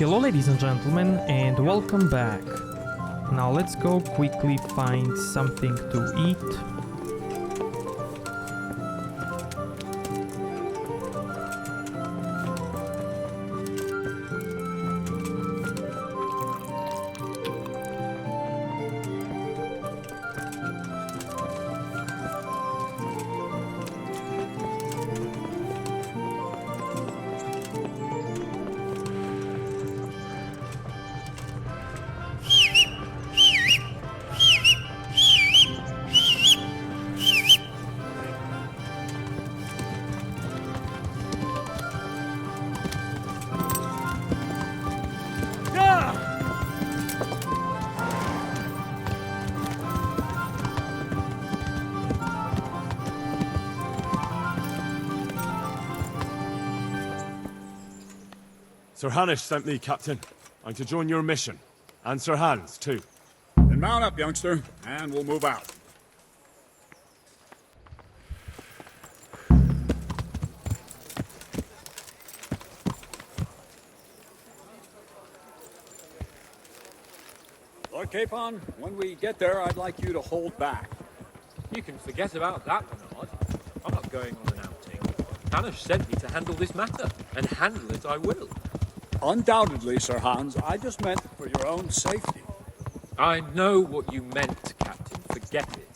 Hello ladies and gentlemen, and welcome back. Now let's go quickly find something to eat. Sir Hanish sent me, Captain. I'm to join your mission. And Sir Hans, too. Then mount up, youngster, and we'll move out. Lord Capon, when we get there, I'd like you to hold back. You can forget about that, Bernard. I'm not going on an outing. Hanish sent me to handle this matter, and handle it I will. Undoubtedly, Sir Hans. I just meant for your own safety. I know what you meant, Captain. Forget it.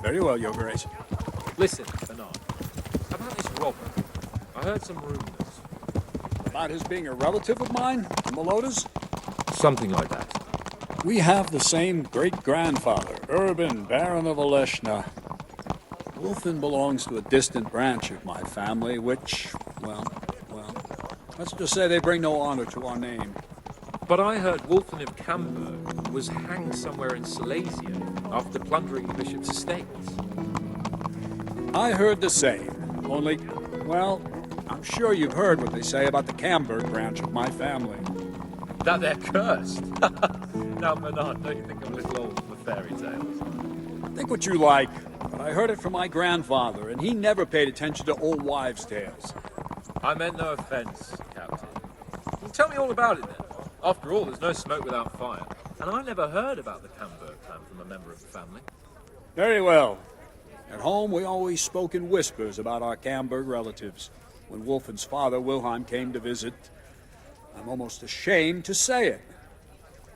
Very well, Your Grace. Listen, Bernard. About this robber. I heard some rumors. About his being a relative of mine, the Melodas? Something like that. We have the same great-grandfather, Urban, Baron of Oleshna. Wolfen belongs to a distant branch of my family, which, well, let's just say they bring no honor to our name. But I heard Wolfen of Camberg was hanged somewhere in Silesia after plundering the bishop's estates. I heard the same, only, well, I'm sure you've heard what they say about the Camberg branch of my family. That they're cursed. Now, Bernard, don't you think I'm a little old for fairy tales? Think what you like, but I heard it from my grandfather, and he never paid attention to old wives' tales. I meant no offense, Captain. Well, tell me all about it then. After all, there's no smoke without fire. And I never heard about the Camberg clan from a member of the family. Very well. At home, we always spoke in whispers about our Camberg relatives. When Wolfen's father, Wilhelm, came to visit, I'm almost ashamed to say it.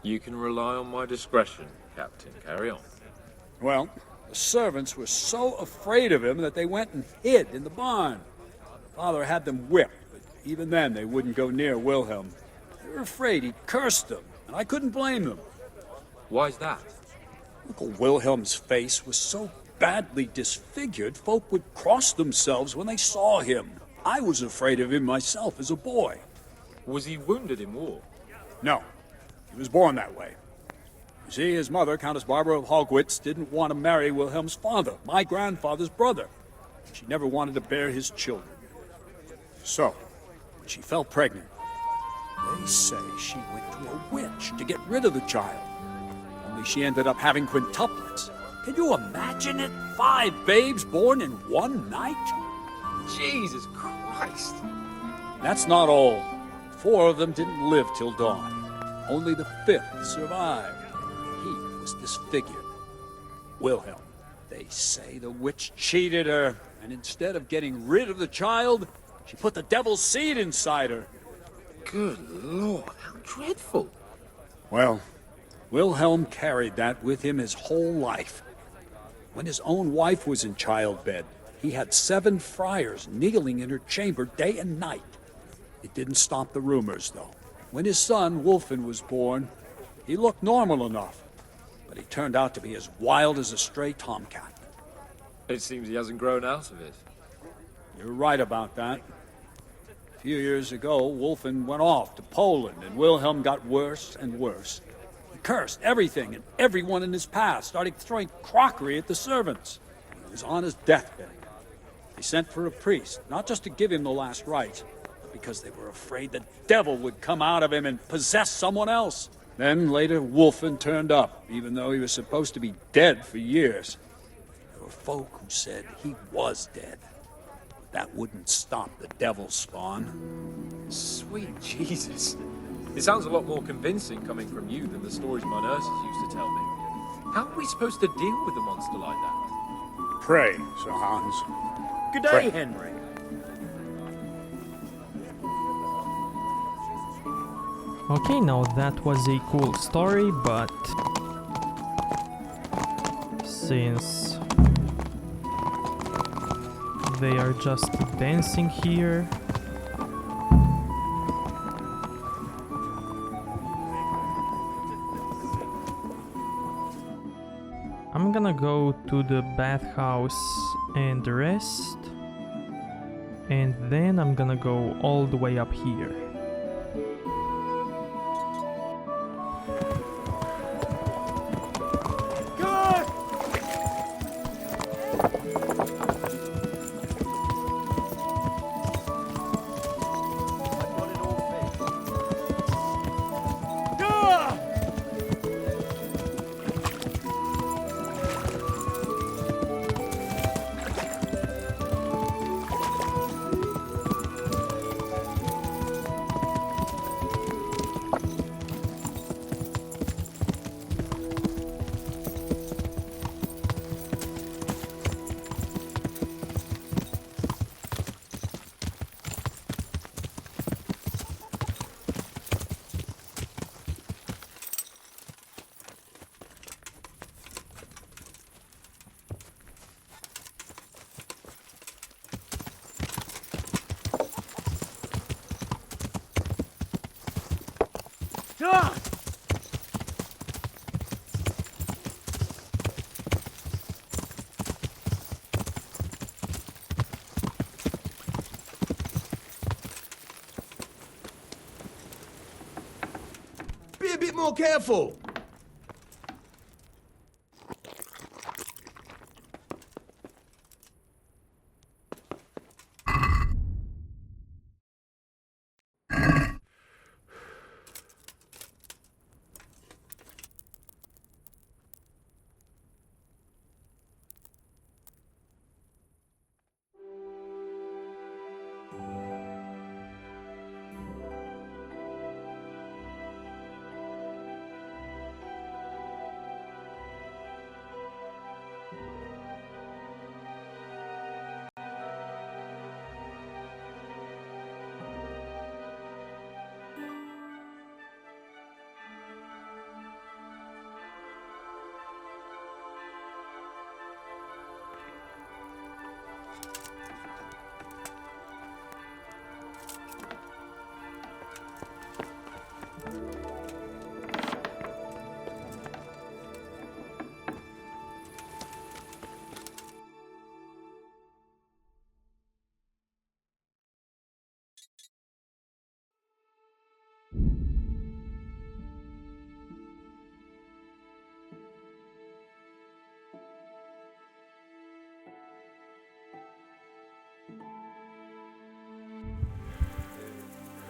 You can rely on my discretion, Captain. Carry on. Well, the servants were so afraid of him that they went and hid in the barn. Father had them whipped, but even then they wouldn't go near Wilhelm. They were afraid he'd cursed them, and I couldn't blame them. Why's that? Uncle Wilhelm's face was so badly disfigured, folk would cross themselves when they saw him. I was afraid of him myself as a boy. Was he wounded in war? No, he was born that way. You see, his mother, Countess Barbara of Hogwitz, didn't want to marry Wilhelm's father, my grandfather's brother. She never wanted to bear his children. So, when she fell pregnant, they say she went to a witch to get rid of the child. Only she ended up having quintuplets. Can you imagine it? 5 babes born in one night? Jesus Christ! That's not all. 4 of them didn't live till dawn. Only the 5th survived. He was disfigured. Wilhelm. They say the witch cheated her, and instead of getting rid of the child, she put the devil's seed inside her. Good Lord, how dreadful. Well, Wilhelm carried that with him his whole life. When his own wife was in childbed, he had 7 friars kneeling in her chamber day and night. It didn't stop the rumors, though. When his son, Wolfen, was born, he looked normal enough, but he turned out to be as wild as a stray tomcat. It seems he hasn't grown out of it. You're right about that. A few years ago, Wolfen went off to Poland, and Wilhelm got worse and worse. He cursed everything and everyone in his path, started throwing crockery at the servants. He was on his deathbed. They sent for a priest, not just to give him the last rites, but because they were afraid the devil would come out of him and possess someone else. Then later, Wolfen turned up, even though he was supposed to be dead for years. There were folk who said he was dead. That wouldn't stop the devil's spawn. Sweet Jesus. It sounds a lot more convincing coming from you than the stories my nurses used to tell me. How are we supposed to deal with a monster like that? Pray, Sir Hans. Good day, Henry. Okay, now that was a cool story, but since they are just dancing here, I'm gonna go to the bathhouse and rest, and then I'm gonna go all the way up here. Be a bit more careful.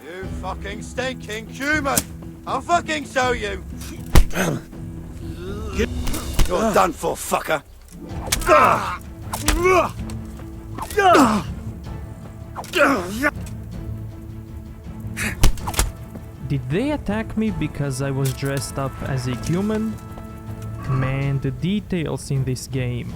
You fucking stinking human! I'll fucking show you! You're done for, fucker! Did they attack me because I was dressed up as a human? Man, the details in this game.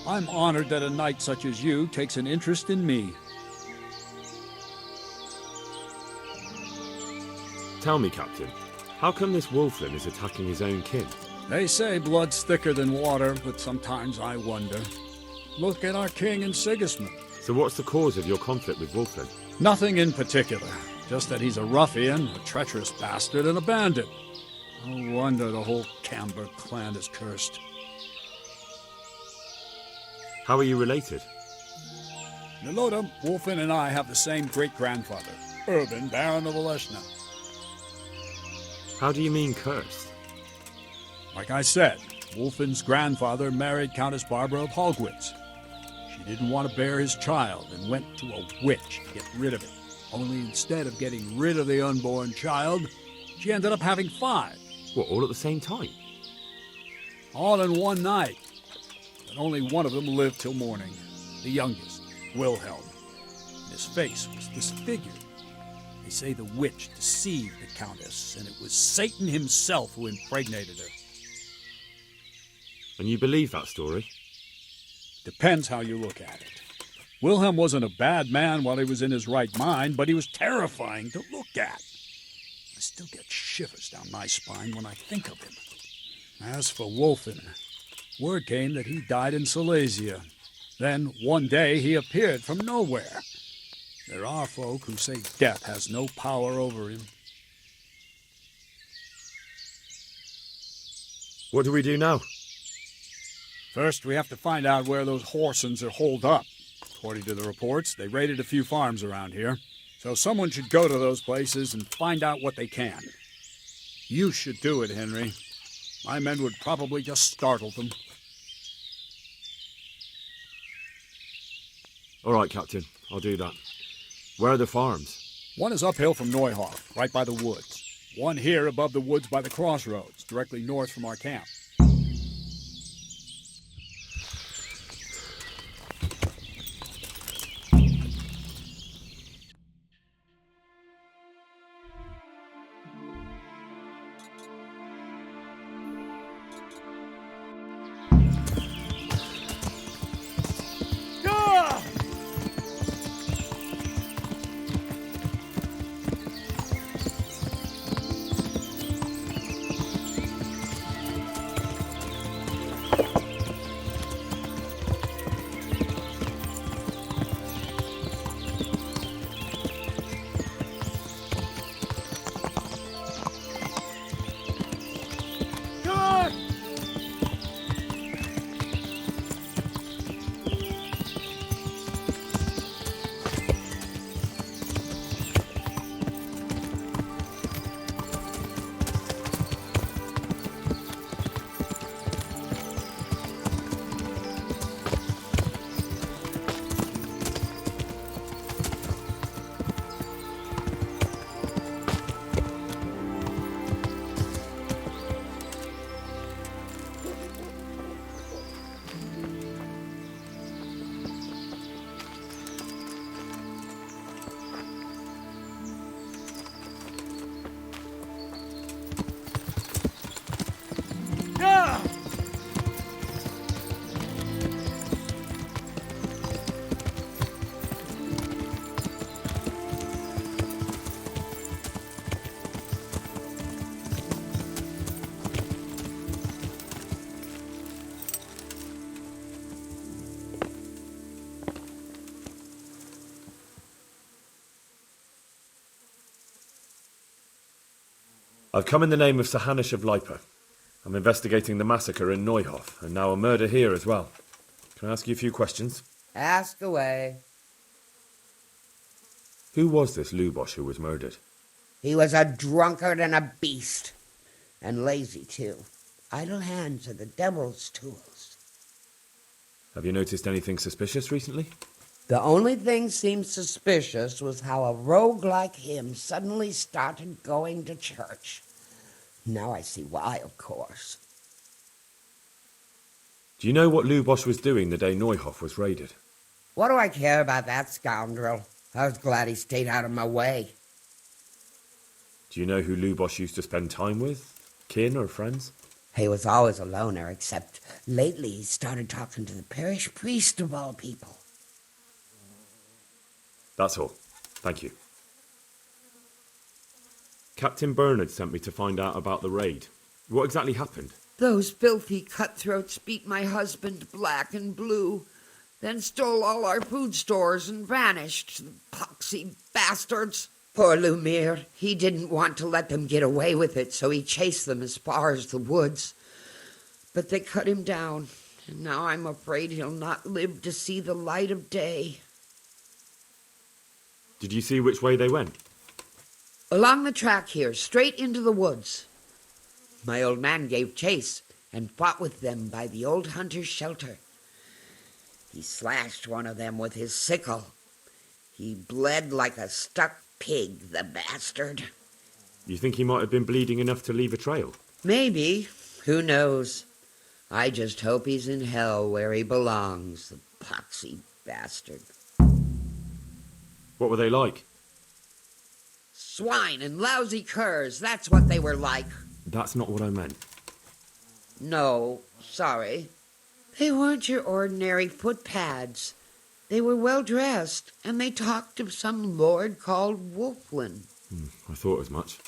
I'm honored that a knight such as you takes an interest in me. Tell me, Captain, how come this wolfling is attacking his own kin? They say blood's thicker than water, but sometimes I wonder. Look at our king and Sigismund. So what's the cause of your conflict with Wolfling? Nothing in particular, just that he's a ruffian, a treacherous bastard, and a bandit. No wonder the whole Camber clan is cursed. How are you related? Niloda, Wolfin, and I have the same great-grandfather, Urban, Baron of Oleshna. How do you mean cursed? Like I said, Wolfin's grandfather married Countess Barbara of Hogwitz. She didn't want to bear his child and went to a witch to get rid of it. Only instead of getting rid of the unborn child, she ended up having 5. What, all at the same time? All in one night. But only one of them lived till morning. The youngest, Wilhelm. His face was disfigured. They say the witch deceived the Countess, and it was Satan himself who impregnated her. And you believe that story? Depends how you look at it. Wilhelm wasn't a bad man while he was in his right mind, but he was terrifying to look at. I still get shivers down my spine when I think of him. As for Wolfen, word came that he died in Silesia. Then, one day, he appeared from nowhere. There are folk who say death has no power over him. What do we do now? First, we have to find out where those Horsons are holed up. According to the reports, they raided a few farms around here. So someone should go to those places and find out what they can. You should do it, Henry. My men would probably just startle them. All right, Captain. I'll do that. Where are the farms? One is uphill from Neuhof, right by the woods. One here above the woods by the crossroads, directly north from our camp. I've come in the name of Sir Hanish of Lipa. I'm investigating the massacre in Neuhof, and now a murder here as well. Can I ask you a few questions? Ask away. Who was this Lubosh who was murdered? He was a drunkard and a beast. And lazy, too. Idle hands are the devil's tools. Have you noticed anything suspicious recently? The only thing seemed suspicious was how a rogue like him suddenly started going to church. Now I see why, of course. Do you know what Lubosh was doing the day Neuhof was raided? What do I care about that scoundrel? I was glad he stayed out of my way. Do you know who Lubosh used to spend time with? Kin or friends? He was always a loner, except Lately, he started talking to the parish priest of all people. That's all. Thank you. Captain Bernard sent me to find out about the raid. What exactly happened? Those filthy cutthroats beat my husband black and blue, then stole all our food stores and vanished, the poxy bastards. Poor Lumiere, he didn't want to let them get away with it, so he chased them as far as the woods. But they cut him down, and now I'm afraid he'll not live to see the light of day. Did you see which way they went? Along the track here, straight into the woods. My old man gave chase and fought with them by the old hunter's shelter. He slashed one of them with his sickle. He bled like a stuck pig, the bastard. You think he might have been bleeding enough to leave a trail? Maybe. Who knows? I just hope he's in hell where he belongs, the poxy bastard. What were they like? Swine and lousy curs, that's what they were like. That's not what I meant. No, sorry. They weren't your ordinary footpads. They were well dressed, and they talked of some lord called Wolflin. I thought as much.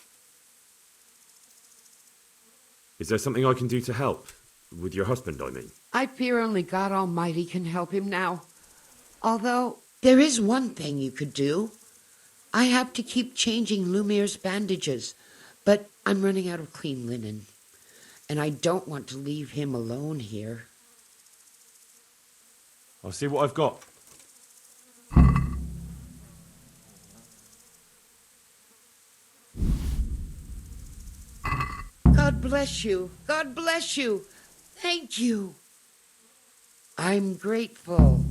Is there something I can do to help? With your husband, I mean. I fear only God Almighty can help him now. Although, there is one thing you could do. I have to keep changing Lumiere's bandages, but I'm running out of clean linen, and I don't want to leave him alone here. I'll see what I've got. God bless you. God bless you. Thank you. I'm grateful.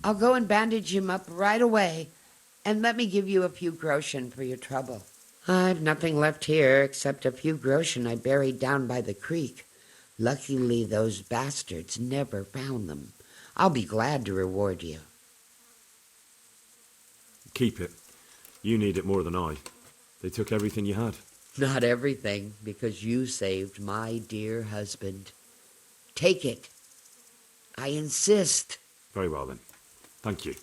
I'll go and bandage him up right away, and let me give you a few groschen for your trouble. I've nothing left here except a few groschen I buried down by the creek. Luckily, those bastards never found them. I'll be glad to reward you. Keep it. You need it more than I. They took everything you had. Not everything, because you saved my dear husband. Take it. I insist. Very well then. Thank you.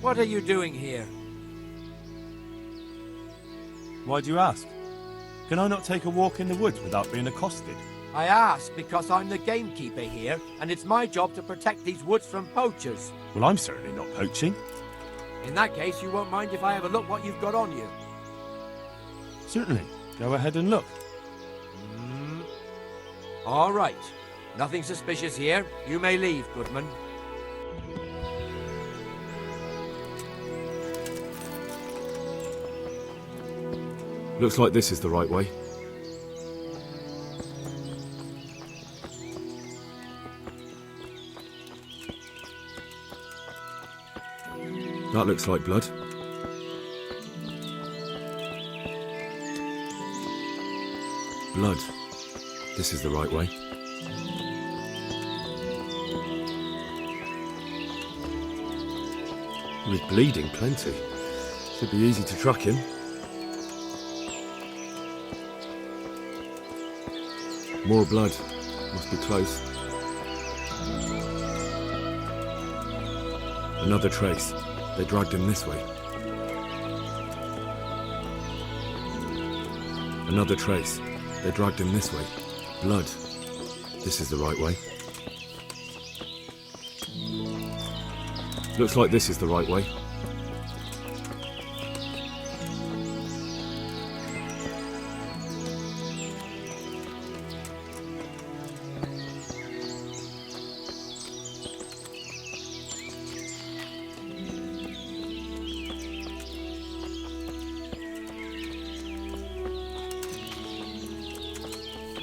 What are you doing here? Why do you ask? Can I not take a walk in the woods without being accosted? I ask because I'm the gamekeeper here, and it's my job to protect these woods from poachers. Well, I'm certainly not poaching. In that case, you won't mind if I have a look what you've got on you. Certainly. Go ahead and look. All right. Nothing suspicious here. You may leave, Goodman. Looks like this is the right way. That looks like blood. Blood. This is the right way. He was bleeding plenty. Should be easy to track him. More blood. Must be close. Another trace. They dragged him this way. Another trace. They dragged him this way. Blood. This is the right way. Looks like this is the right way.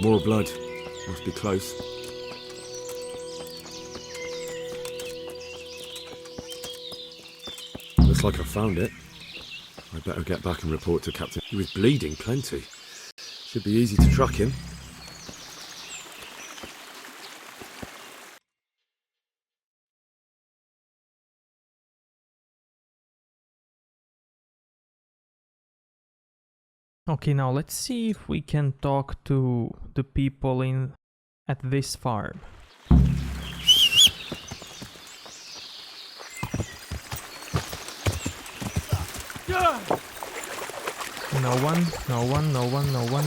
More blood. Must be close. Looks like I found it. I better get back and report to Captain. He was bleeding plenty. Should be easy to track him. Okay, now let's see if we can talk to the people at this farm. No one, no one, no one, no one.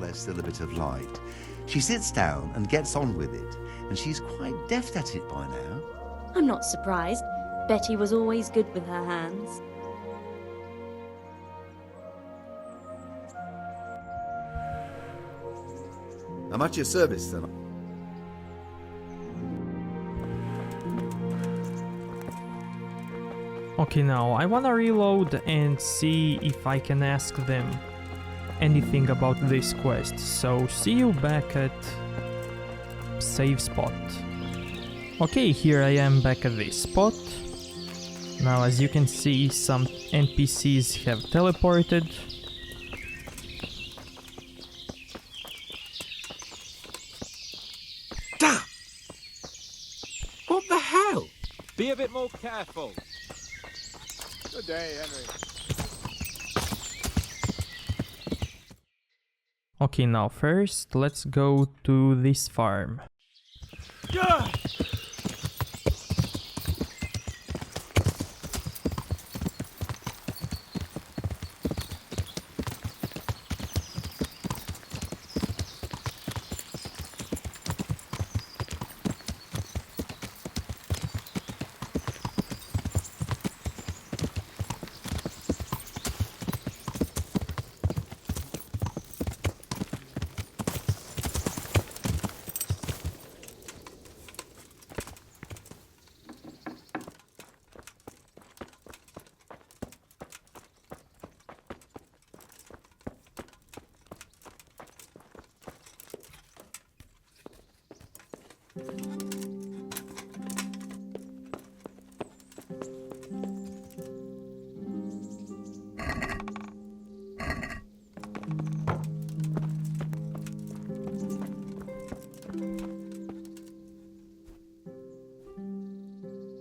There's still a bit of light. She sits down and gets on with it, and she's quite deft at it by now. I'm not surprised. Betty was always good with her hands. I'm at your service, then. Okay, now I wanna reload and see if I can ask them anything about this quest. So see you back at save spot. Okay, here I am back at this spot. Now as you can see, some NPCs have teleported. Damn! What the hell? Be a bit more careful. Good day, Henry. Okay, now first let's go to this farm.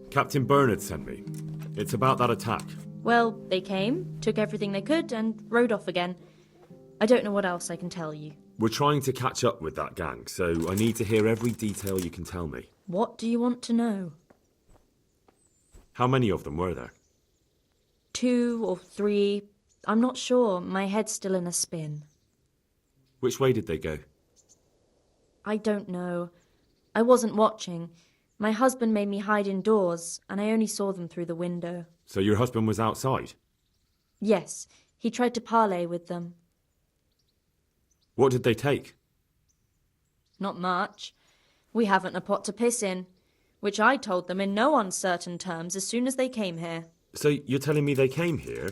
Captain Bernard sent me. It's about that attack. Well, they came, took everything they could, and rode off again. I don't know what else I can tell you. We're trying to catch up with that gang, so I need to hear every detail you can tell me. What do you want to know? How many of them were there? 2 or 3. I'm not sure. My head's still in a spin. Which way did they go? I don't know. I wasn't watching. My husband made me hide indoors, and I only saw them through the window. So your husband was outside? Yes, he tried to parley with them. What did they take? Not much. We haven't a pot to piss in, which I told them in no uncertain terms as soon as they came here. So you're telling me they came here,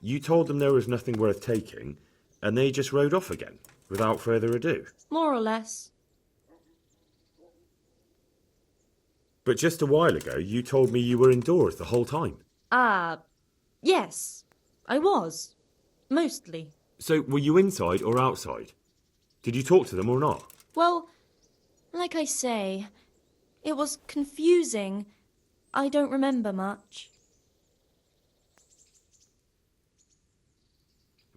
you told them there was nothing worth taking, and they just rode off again, without further ado? More or less. But just a while ago, you told me you were indoors the whole time. Yes, I was. Mostly. So, were you inside or outside? Did you talk to them or not? Well, like I say, it was confusing. I don't remember much.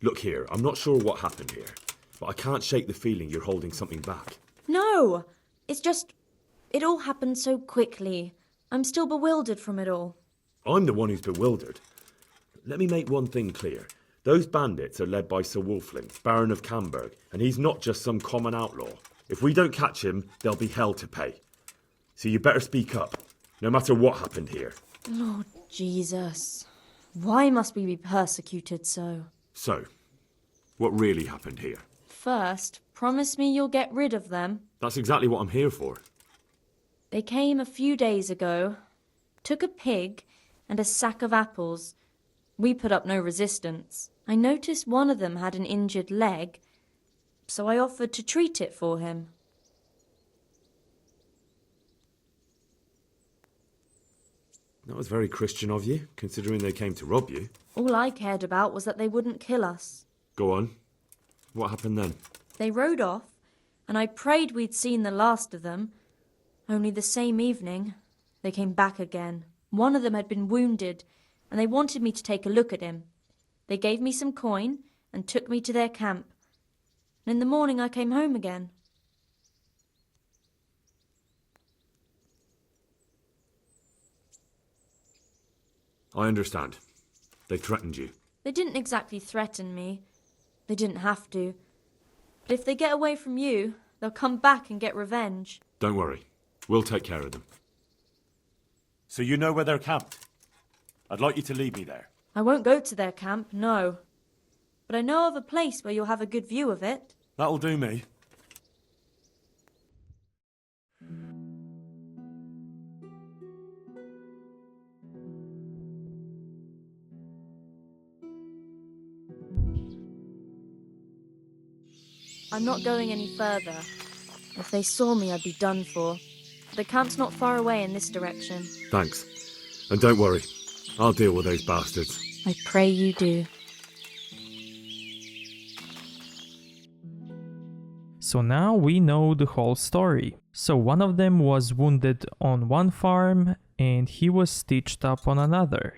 Look here, I'm not sure what happened here, but I can't shake the feeling you're holding something back. No! It's just... it all happened so quickly. I'm still bewildered from it all. I'm the one who's bewildered. Let me make one thing clear. Those bandits are led by Sir Wulflint, Baron of Camberg, and he's not just some common outlaw. If we don't catch him, there'll be hell to pay. So you better speak up, no matter what happened here. Lord Jesus. Why must we be persecuted so? So, what really happened here? First, promise me you'll get rid of them. That's exactly what I'm here for. They came a few days ago, took a pig and a sack of apples. We put up no resistance. I noticed one of them had an injured leg, so I offered to treat it for him. That was very Christian of you, considering they came to rob you. All I cared about was that they wouldn't kill us. Go on. What happened then? They rode off, and I prayed we'd seen the last of them. Only the same evening, they came back again. One of them had been wounded, and they wanted me to take a look at him. They gave me some coin and took me to their camp. And in the morning I came home again. I understand. They threatened you. They didn't exactly threaten me. They didn't have to. But if they get away from you, they'll come back and get revenge. Don't worry. We'll take care of them. So you know where they're camped? I'd like you to lead me there. I won't go to their camp, no. But I know of a place where you'll have a good view of it. That'll do me. I'm not going any further. If they saw me, I'd be done for. The camp's not far away in this direction. Thanks. And don't worry. I'll deal with those bastards. I pray you do. So now we know the whole story. So one of them was wounded on one farm and he was stitched up on another.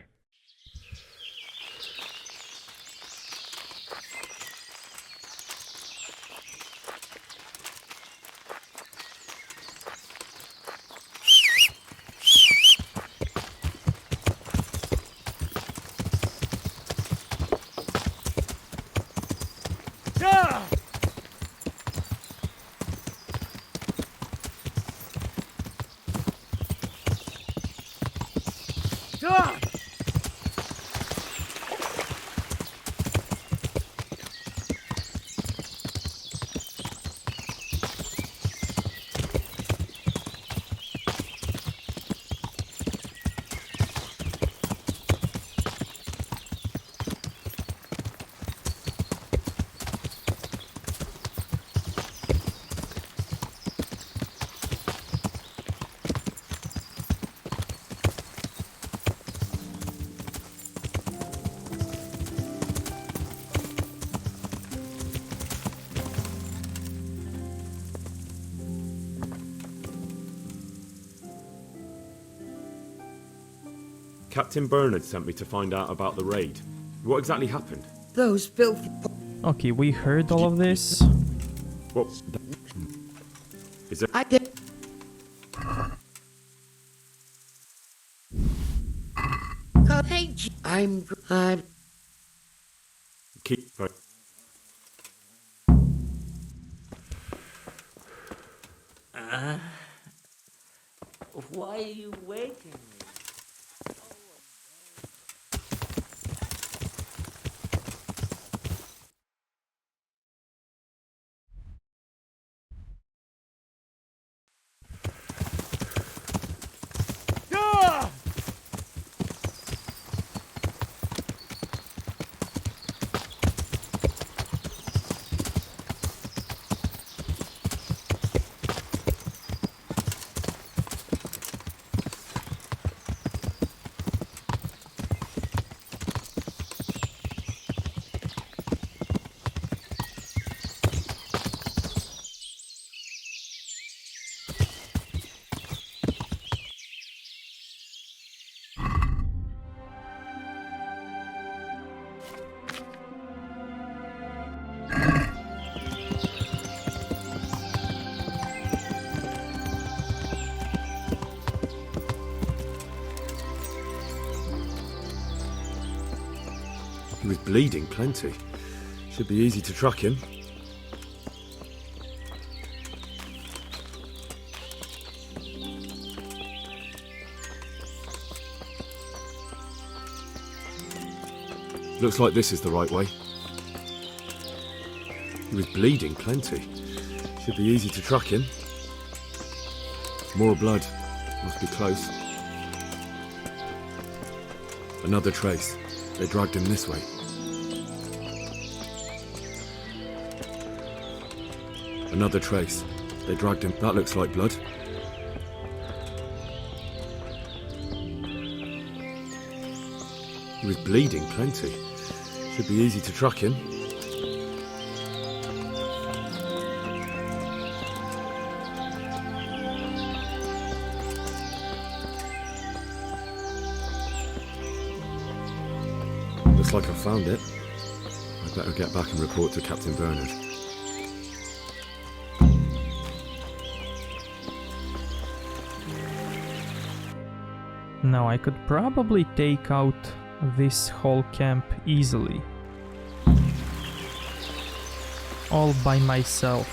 Captain Bernard sent me to find out about the raid. What exactly happened? Those filthy... Okay, we heard all of this. What? Is there... I did... Thank you. I'm... Keep... Why are you waking me? He was bleeding plenty. Should be easy to track him. Looks like this is the right way. He was bleeding plenty. Should be easy to track him. More blood. Must be close. Another trace. They dragged him this way. Another trace. They dragged him. That looks like blood. He was bleeding plenty. Should be easy to track him. Looks like I found it. I'd better get back and report to Captain Bernard. Now I could probably take out this whole camp easily. All by myself.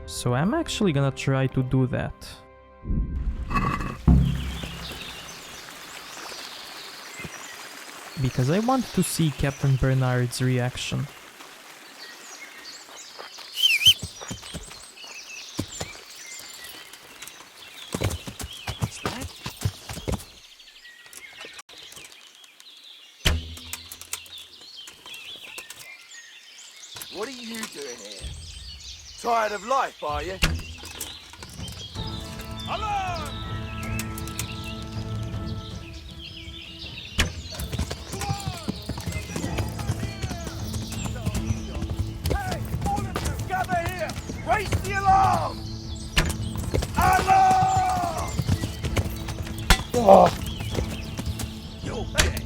So I'm actually gonna try to do that. Because I want to see Captain Bernard's reaction. What are you doing here? Tired of life, are you? Hello! Hey, all of you, gather here! Raise the alarm! Alarm! You're dead.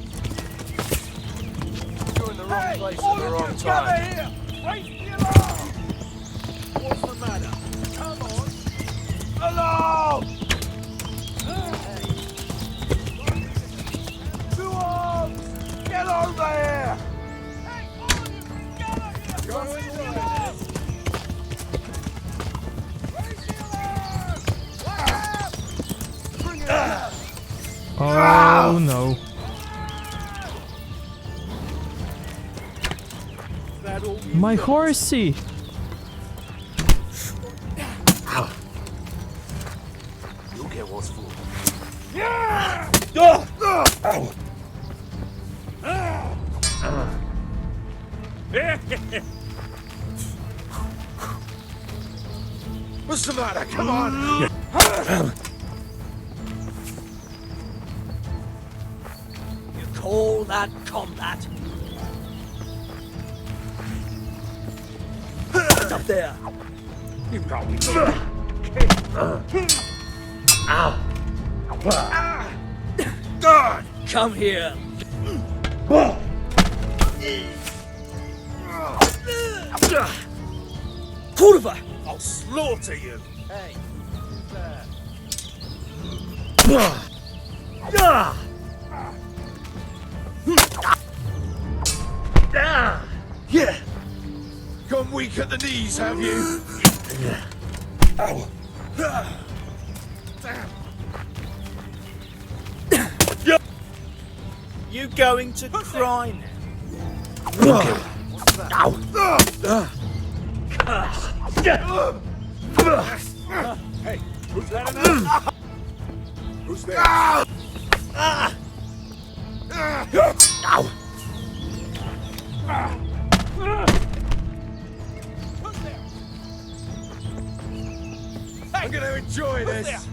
You're in the wrong place at the wrong time. Gather here! Raise the alarm! What's the matter? Come on! Alarm! Two arms! Get over here! Hey, all of you! Gather here! Raise the alarm! Raise the alarm! Bring it out! Oh no. My horsey! You'll get what's for. What's the matter? Come on! You call that combat? Up there! You probably God! Come here! Kurva! I'll slaughter you! Hey, who's there? Yeah! Gone weak at the knees, have you? Ow! You going to cry now? What's that? Hey, who's that? Who's there? I'm gonna enjoy this.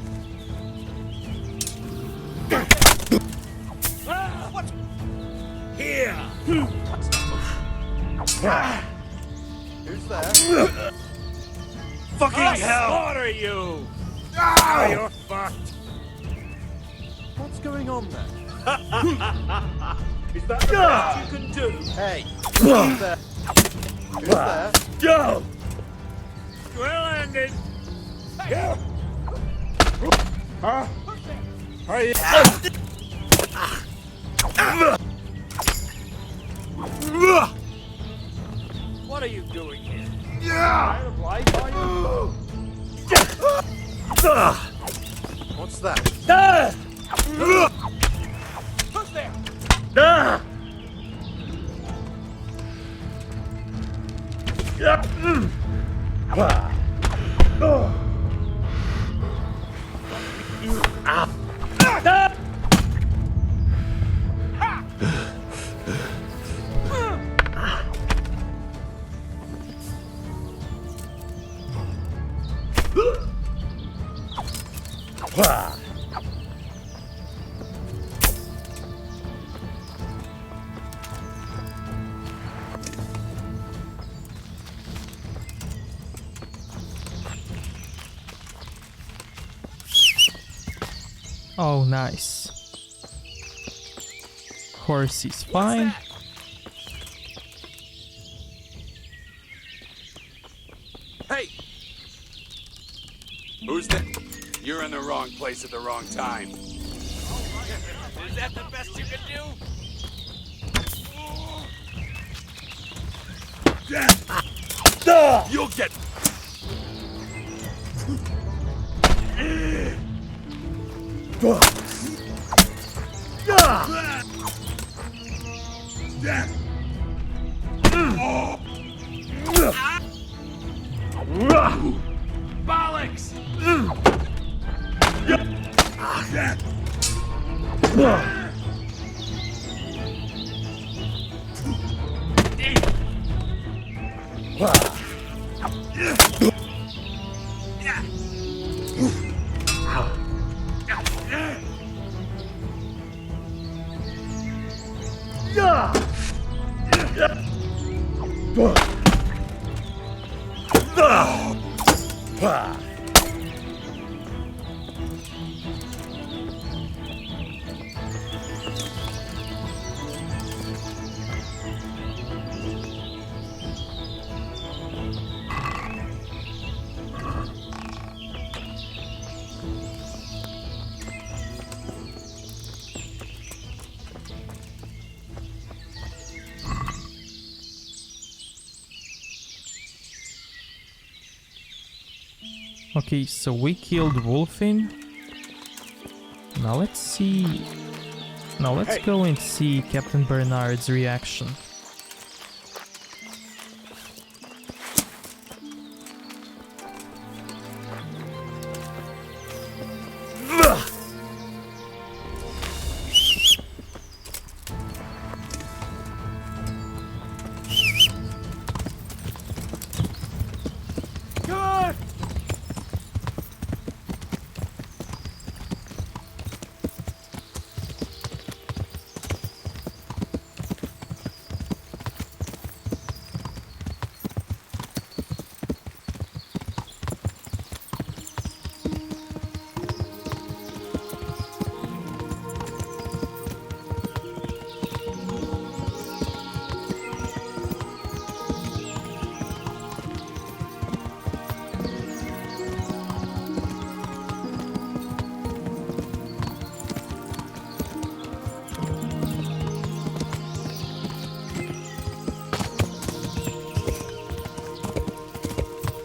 What? Here. Who's there? Fucking hell! Slaughter you! Ah, you're fucked. What's going on there? Is that the best you can do? Hey, who's there? Who's there? Go! Well ended. Hey. Huh? Are you? What are you doing here? Tired of life, are you? What's that? Who's there? Oh, nice. Horse is fine. Hey! Who's that? You're in the wrong place at the wrong time. Is that the best you can do? You'll get... Bollocks! Okay, so we killed Wolfin. Now let's see... Now let's go and see Captain Bernard's reaction.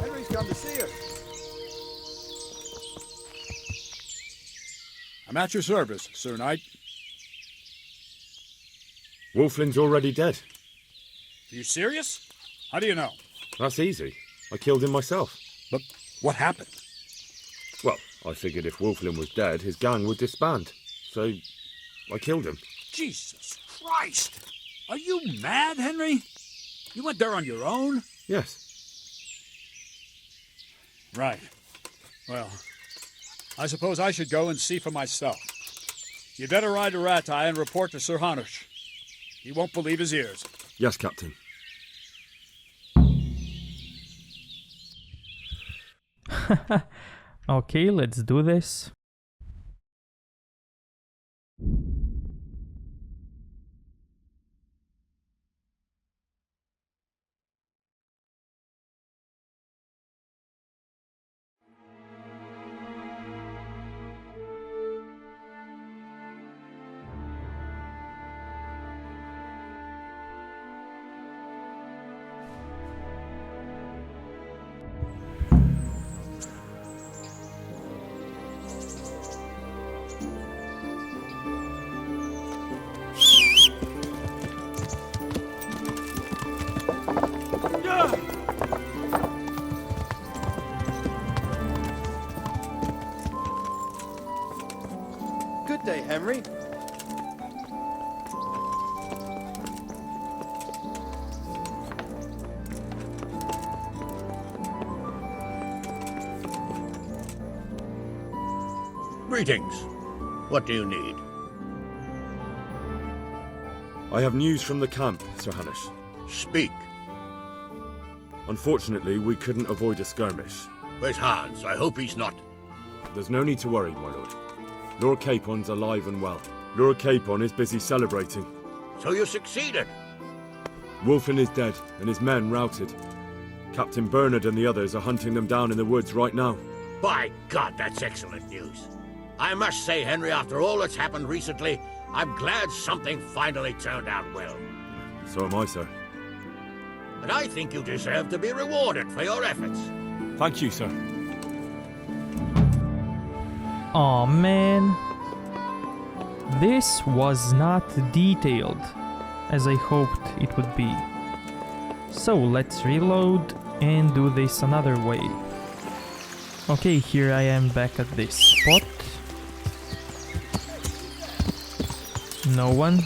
Henry's come to see us. I'm at your service, Sir Knight. Wolflin's already dead. Are you serious? How do you know? That's easy. I killed him myself. But what happened? Well, I figured if Wolflin was dead, his gang would disband. So, I killed him. Jesus Christ! Are you mad, Henry? You went there on your own? Yes. Right. Well, I suppose I should go and see for myself. You'd better ride to Rattay and report to Sir Hanush. He won't believe his ears. Yes, Captain. Okay, let's do this. Good day, Henry. Greetings. What do you need? I have news from the camp, Sir Hanush. Speak. Unfortunately, we couldn't avoid a skirmish. Where's Hans? I hope he's not. There's no need to worry, my lord. Lord Capon's alive and well. Lord Capon is busy celebrating. So you succeeded? Wulfin is dead, and his men routed. Captain Bernard and the others are hunting them down in the woods right now. By God, that's excellent news. I must say, Henry, after all that's happened recently, I'm glad something finally turned out well. So am I, sir. And I think you deserve to be rewarded for your efforts. Thank you, sir. Aw, man. This was not detailed, as I hoped it would be. So let's reload and do this another way. Okay, here I am back at this spot. No one.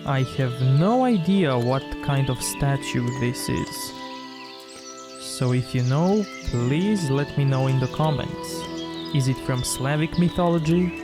I have no idea what kind of statue this is. So if you know, please let me know in the comments. Is it from Slavic mythology?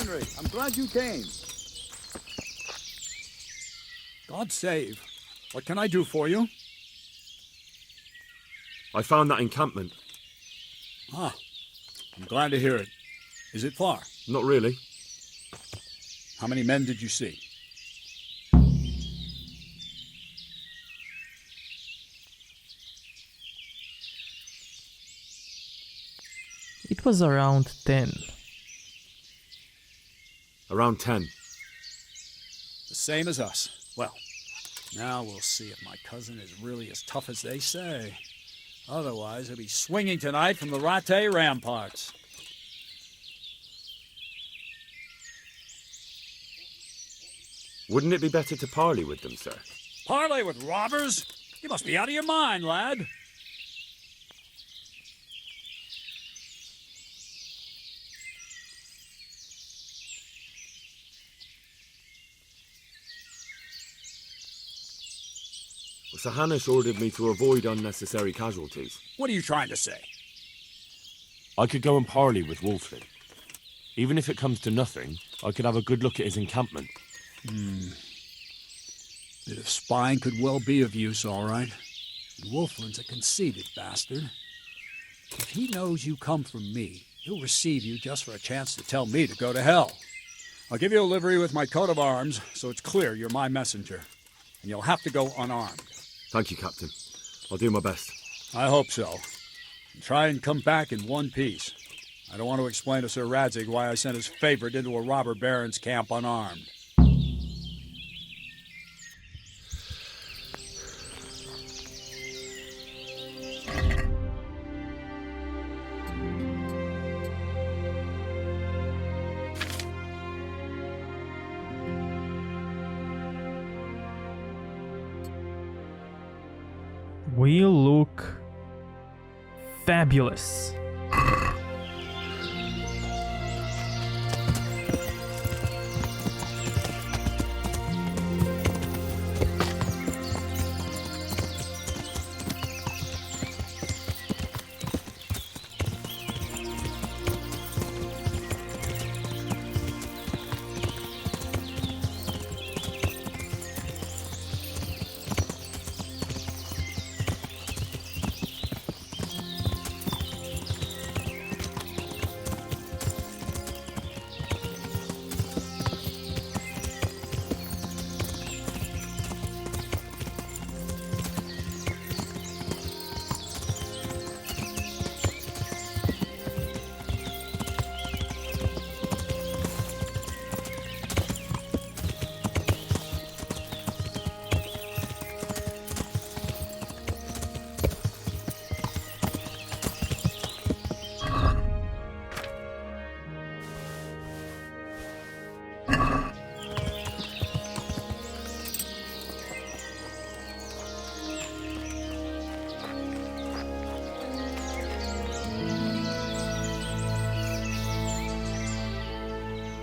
Henry, I'm glad you came. God save. What can I do for you? I found that encampment. Ah, I'm glad to hear it. Is it far? Not really. How many men did you see? It was around 10. Around 10. The same as us. Well, now we'll see if my cousin is really as tough as they say. Otherwise, he'll be swinging tonight from the Rattay ramparts. Wouldn't it be better to parley with them, sir? Parley with robbers? You must be out of your mind, lad. Sir Hanush ordered me to avoid unnecessary casualties. What are you trying to say? I could go and parley with Wulflin. Even if it comes to nothing, I could have a good look at his encampment. Bit of spying could well be of use, all right. Wolfland's a conceited bastard. If he knows you come from me, he'll receive you just for a chance to tell me to go to hell. I'll give you a livery with my coat of arms, so it's clear you're my messenger. And you'll have to go unarmed. Thank you, Captain. I'll do my best. I hope so. And try and come back in one piece. I don't want to explain to Sir Radzig why I sent his favorite into a robber baron's camp unarmed. We look fabulous.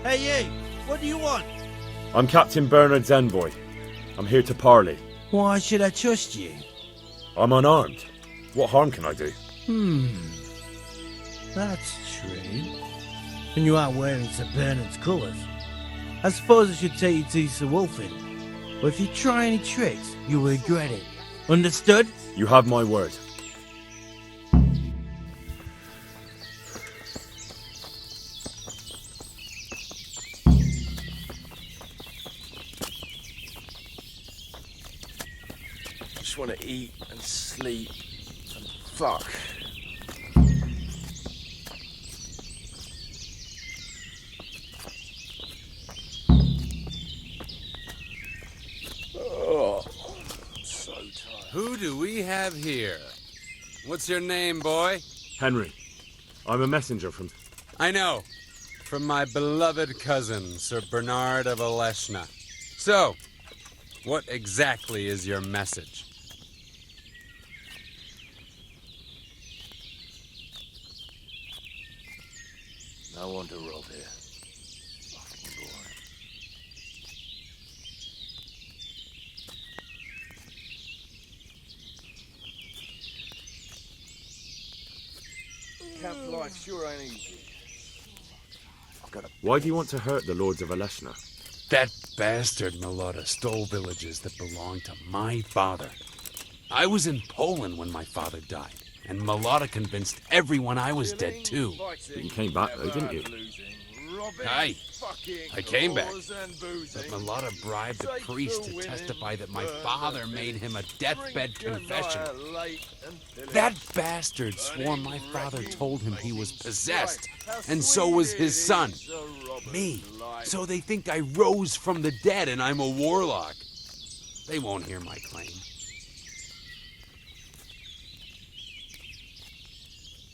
Hey, you! What do you want? I'm Captain Bernard's envoy. I'm here to parley. Why should I trust you? I'm unarmed. What harm can I do? That's true. And you aren't wearing Sir Bernard's colours. I suppose I should take you to Sir Wolfin. But if you try any tricks, you'll regret it. Understood? You have my word. Just want to eat and sleep and fuck. Oh, I'm so tired. Who do we have here? What's your name, boy? Henry. I'm a messenger from... I know. From my beloved cousin, Sir Bernard of Aleshna. So, what exactly is your message? No one to rob here. Fucking boring. Camp life sure ain't easy. I've got a... Why do you want to hurt the lords of Aleshna? That bastard Melota stole villages that belonged to my father. I was in Poland when my father died, and Melota convinced everyone I was dead too. But you came back though, didn't you? Aye, I came back. But Melota bribed the priest to testify that my father made him a deathbed confession. That bastard swore my father told him he was possessed, and so was his son. Me. So they think I rose from the dead and I'm a warlock. They won't hear my claim.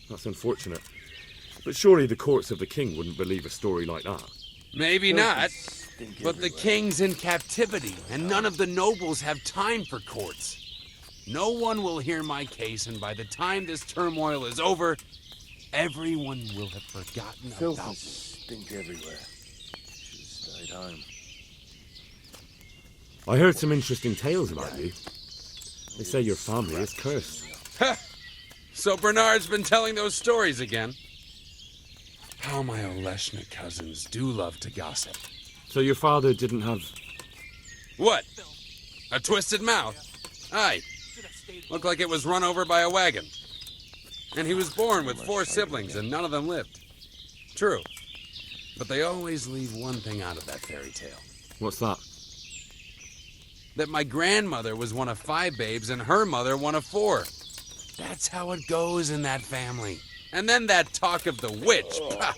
That's unfortunate. But surely the courts of the king wouldn't believe a story like that. Maybe not, but the king's in captivity, and none of the nobles have time for courts. No one will hear my case, and by the time this turmoil is over, everyone will have forgotten about me. Stink everywhere. Should've stayed home. I heard some interesting tales about you. They say your family is cursed. So Bernard's been telling those stories again. How my Oleshna cousins do love to gossip. So your father didn't have... What? A twisted mouth? Aye. Looked like it was run over by a wagon. And he was born with 4 siblings and none of them lived. True. But they always leave one thing out of that fairy tale. What's that? That my grandmother was one of 5 babes and her mother one of 4. That's how it goes in that family. And then that talk of the witch. Pah,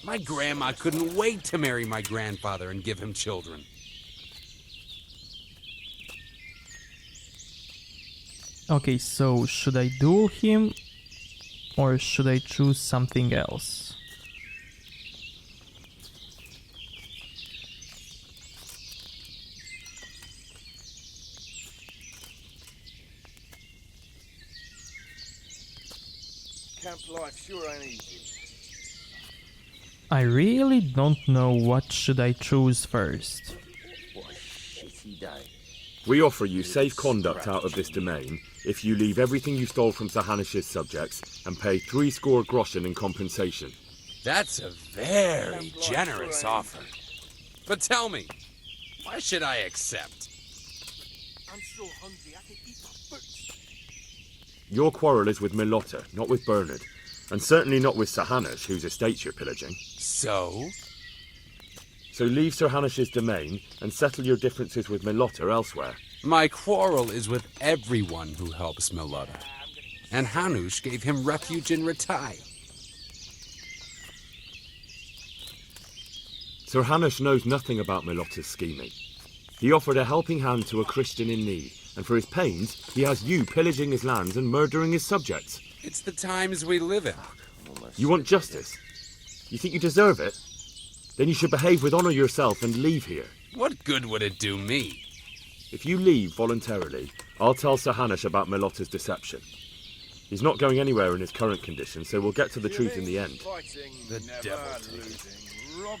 my grandma couldn't wait to marry my grandfather and give him children. Okay, so should I duel him or should I choose something else? Camp life sure ain't easy. I really don't know what should I choose first. What a shitty day. We offer you safe conduct out of this domain if you leave everything you stole from Sir Hanish's subjects and pay 60 groschen in compensation. That's a very generous offer. But tell me, why should I accept? I'm so hungry I can eat my boots. Your quarrel is with Milotta, not with Bernard, and certainly not with Sir Hanish, whose estates you're pillaging. So? So leave Sir Hanish's domain and settle your differences with Milotta elsewhere. My quarrel is with everyone who helps Milotta. And Hanush gave him refuge in Ratai. Sir Hanish knows nothing about Milotta's scheming. He offered a helping hand to a Christian in need, and for his pains, he has you pillaging his lands and murdering his subjects. It's the times we live in. You want justice? You think you deserve it? Then you should behave with honor yourself and leave here. What good would it do me? If you leave voluntarily, I'll tell Sir Hanish about Milotta's deception. He's not going anywhere in his current condition, so we'll get to the truth in the end. The devil take it.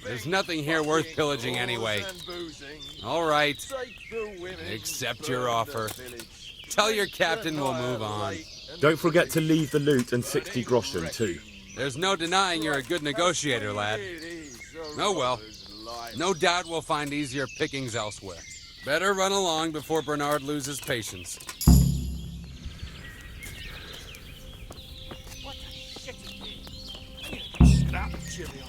There's nothing here worth pillaging anyway. All right. Accept your offer. Tell your captain we'll move on. Don't forget to leave the loot and 60 groschen too. There's no denying you're a good negotiator, lad. Oh well. No doubt we'll find easier pickings elsewhere. Better run along before Bernard loses patience. What a shitty day. Stop, Cheerio.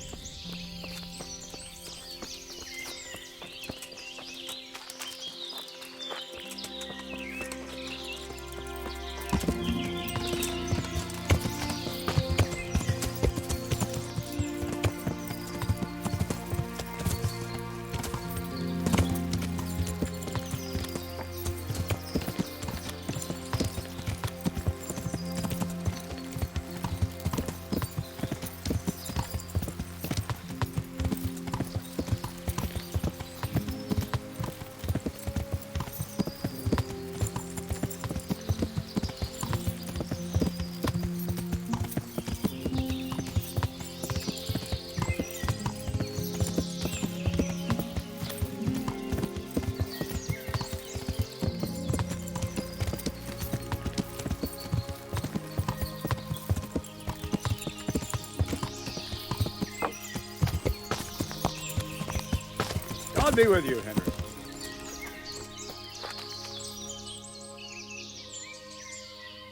God be with you, Henry.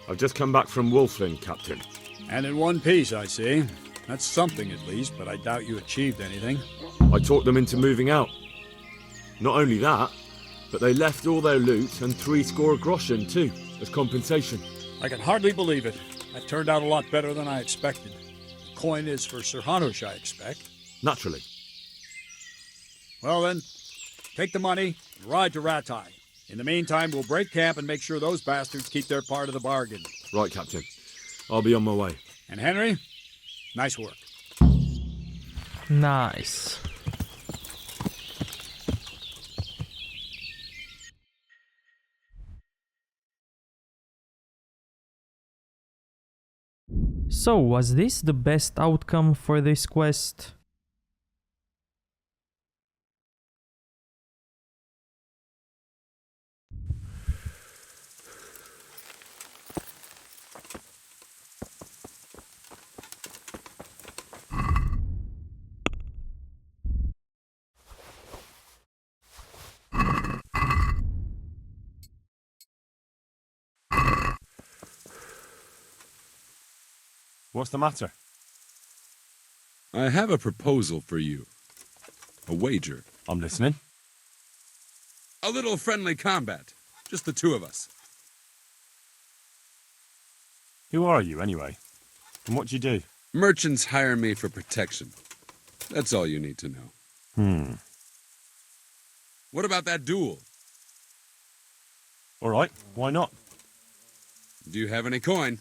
I've just come back from Wolfland, Captain. And in one piece, I see. That's something at least, but I doubt you achieved anything. I talked them into moving out. Not only that, but they left all their loot and 60 groschen too, as compensation. I can hardly believe it. That turned out a lot better than I expected. The coin is for Sir Hanush, I expect. Naturally. Well then, take the money and ride to Ratai. In the meantime, we'll break camp and make sure those bastards keep their part of the bargain. Right, Captain. I'll be on my way. And Henry, nice work. Nice. So, was this the best outcome for this quest? What's the matter? I have a proposal for you. A wager. I'm listening. A little friendly combat. Just the two of us. Who are you, anyway? And what do you do? Merchants hire me for protection. That's all you need to know. What about that duel? All right, why not? Do you have any coin?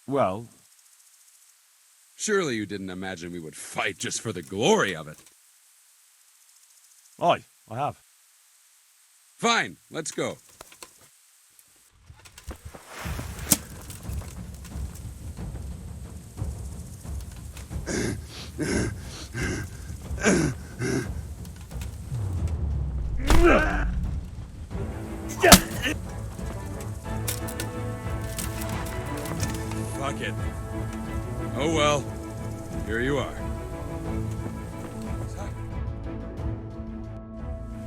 Well... Surely you didn't imagine we would fight just for the glory of it. Aye, I have. Fine, let's go. Fuck it. Oh well, here you are.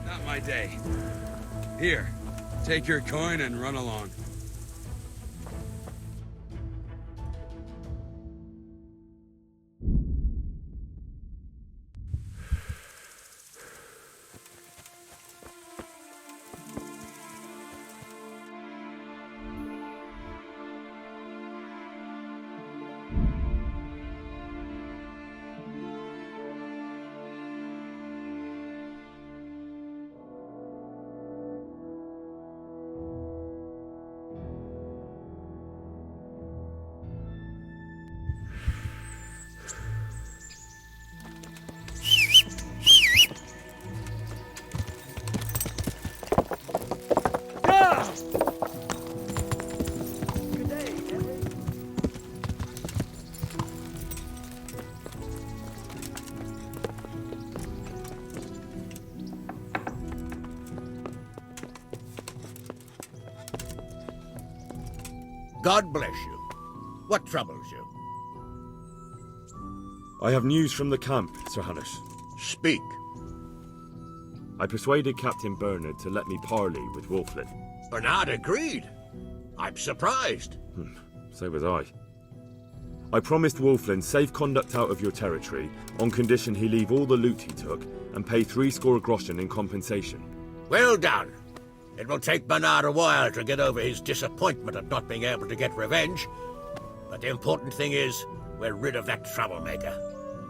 Not my day. Here, take your coin and run along. God bless you. What troubles you? I have news from the camp, Sir Hanush. Speak. I persuaded Captain Bernard to let me parley with Wolflin. Bernard agreed. I'm surprised. So was I. I promised Wolflin safe conduct out of your territory on condition he leave all the loot he took and pay 60 groschen in compensation. Well done. It will take Bernard a while to get over his disappointment at not being able to get revenge. But the important thing is, we're rid of that troublemaker.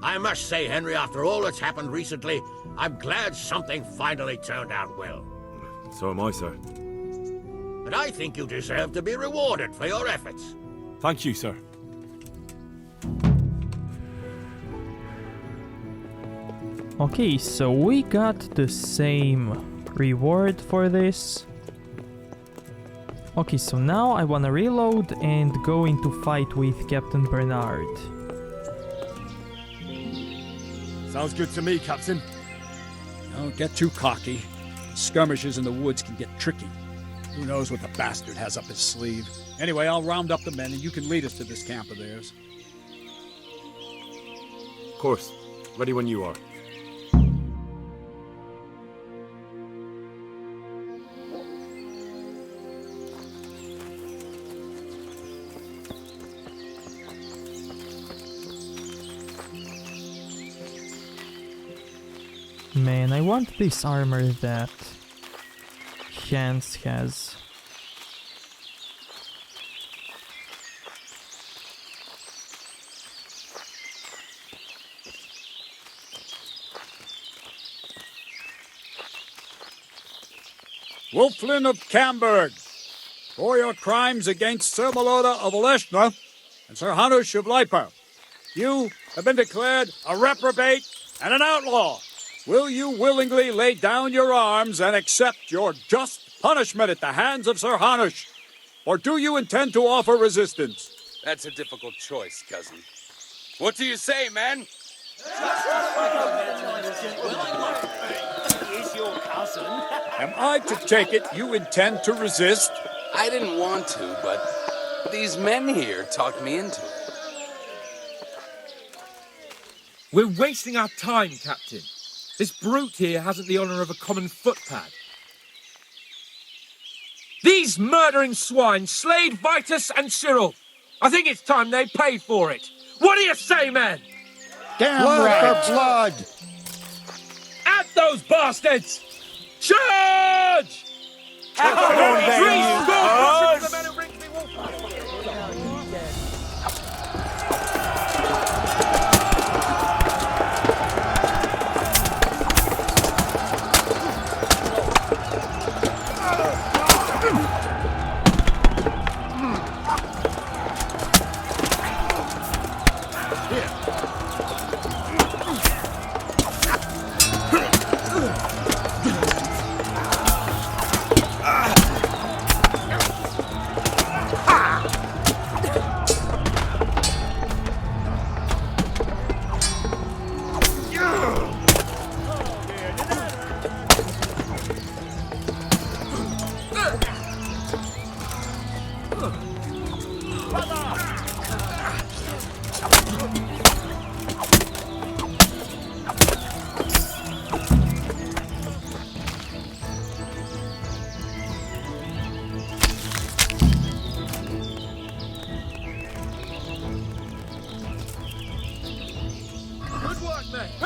I must say, Henry, after all that's happened recently, I'm glad something finally turned out well. So am I, sir. And I think you deserve to be rewarded for your efforts. Thank you, sir. Okay, so we got the same reward for this. Okay, so now I wanna reload and go into fight with Captain Bernard. Sounds good to me, Captain. Don't get too cocky. Skirmishes in the woods can get tricky. Who knows what the bastard has up his sleeve. Anyway, I'll round up the men and you can lead us to this camp of theirs. Of course. Ready when you are. Man, I want this armor that Hans has. Wolflin of Camberg, for your crimes against Sir Meloda of Oleshna and Sir Hanush of Leiper, you have been declared a reprobate and an outlaw. Will you willingly lay down your arms and accept your just punishment at the hands of Sir Hanush? Or do you intend to offer resistance? That's a difficult choice, cousin. What do you say, man? Am I to take it you intend to resist? I didn't want to, but these men here talked me into it. We're wasting our time, Captain. This brute here hasn't the honour of a common footpad. These murdering swine slayed Vitus and Cyril. I think it's time they paid for it. What do you say, man? Damn Blood right. for blood! At those bastards! Charge! Three score for the man who brings me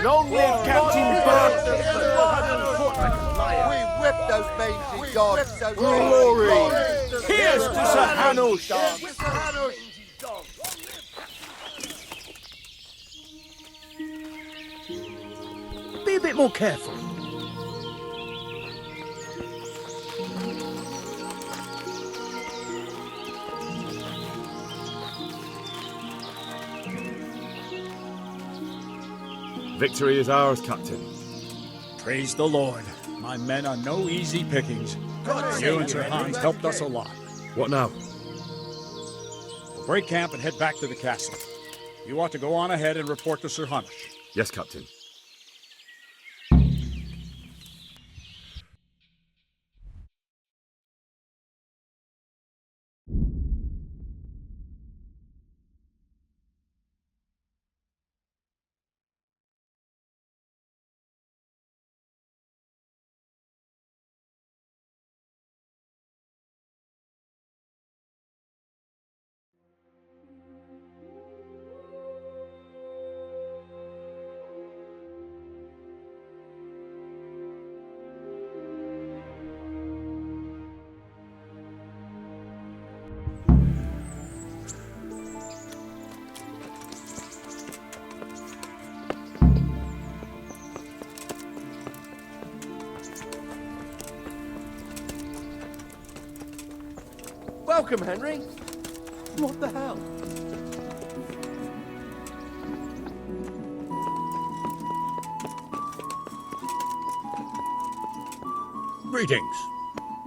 Long live Captain Burke! We whipped those mangy dogs! Glory! Here's to Sir Hanush! Be a bit more careful. Victory is ours, Captain. Praise the Lord. My men are no easy pickings. You and Sir Hans helped us a lot. What now? We'll break camp and head back to the castle. You ought to go on ahead and report to Sir Hanush. Yes, Captain. Welcome, Henry. What the hell? Greetings.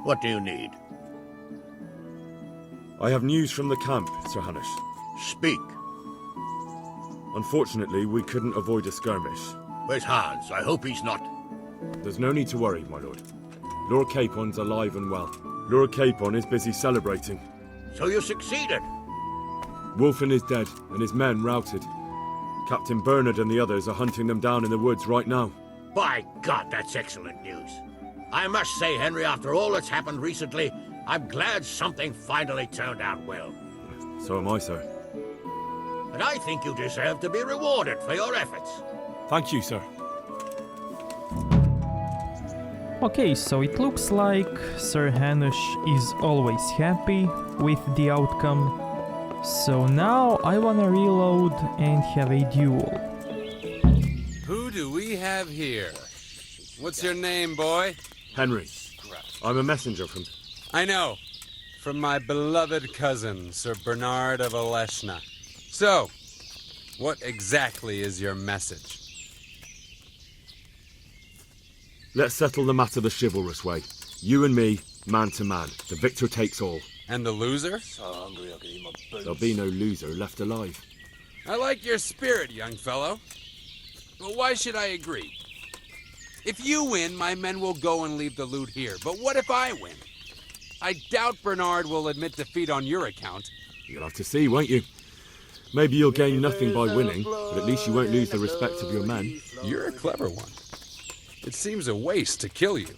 What do you need? I have news from the camp, Sir Hanush. Speak. Unfortunately, we couldn't avoid a skirmish. Where's Hans? I hope he's not. There's no need to worry, my lord. Lord Capon's alive and well. Lord Capon is busy celebrating. So you succeeded? Wulfin is dead, and his men routed. Captain Bernard and the others are hunting them down in the woods right now. By God, that's excellent news. I must say, Henry, after all that's happened recently, I'm glad something finally turned out well. So am I, sir. And I think you deserve to be rewarded for your efforts. Thank you, sir. Okay, so it looks like Sir Hanush is always happy with the outcome. So now I wanna reload and have a duel. Who do we have here? What's your name, boy? Henry. I'm a messenger from... I know. From my beloved cousin, Sir Bernard of Oleshna. So, what exactly is your message? Let's settle the matter the chivalrous way. You and me, man to man. The victor takes all. And the loser? There'll be no loser left alive. I like your spirit, young fellow. But why should I agree? If you win, my men will go and leave the loot here. But what if I win? I doubt Bernard will admit defeat on your account. You'll have to see, won't you? Maybe you'll gain nothing by winning, but at least you won't lose the respect of your men. You're a clever one. It seems a waste to kill you.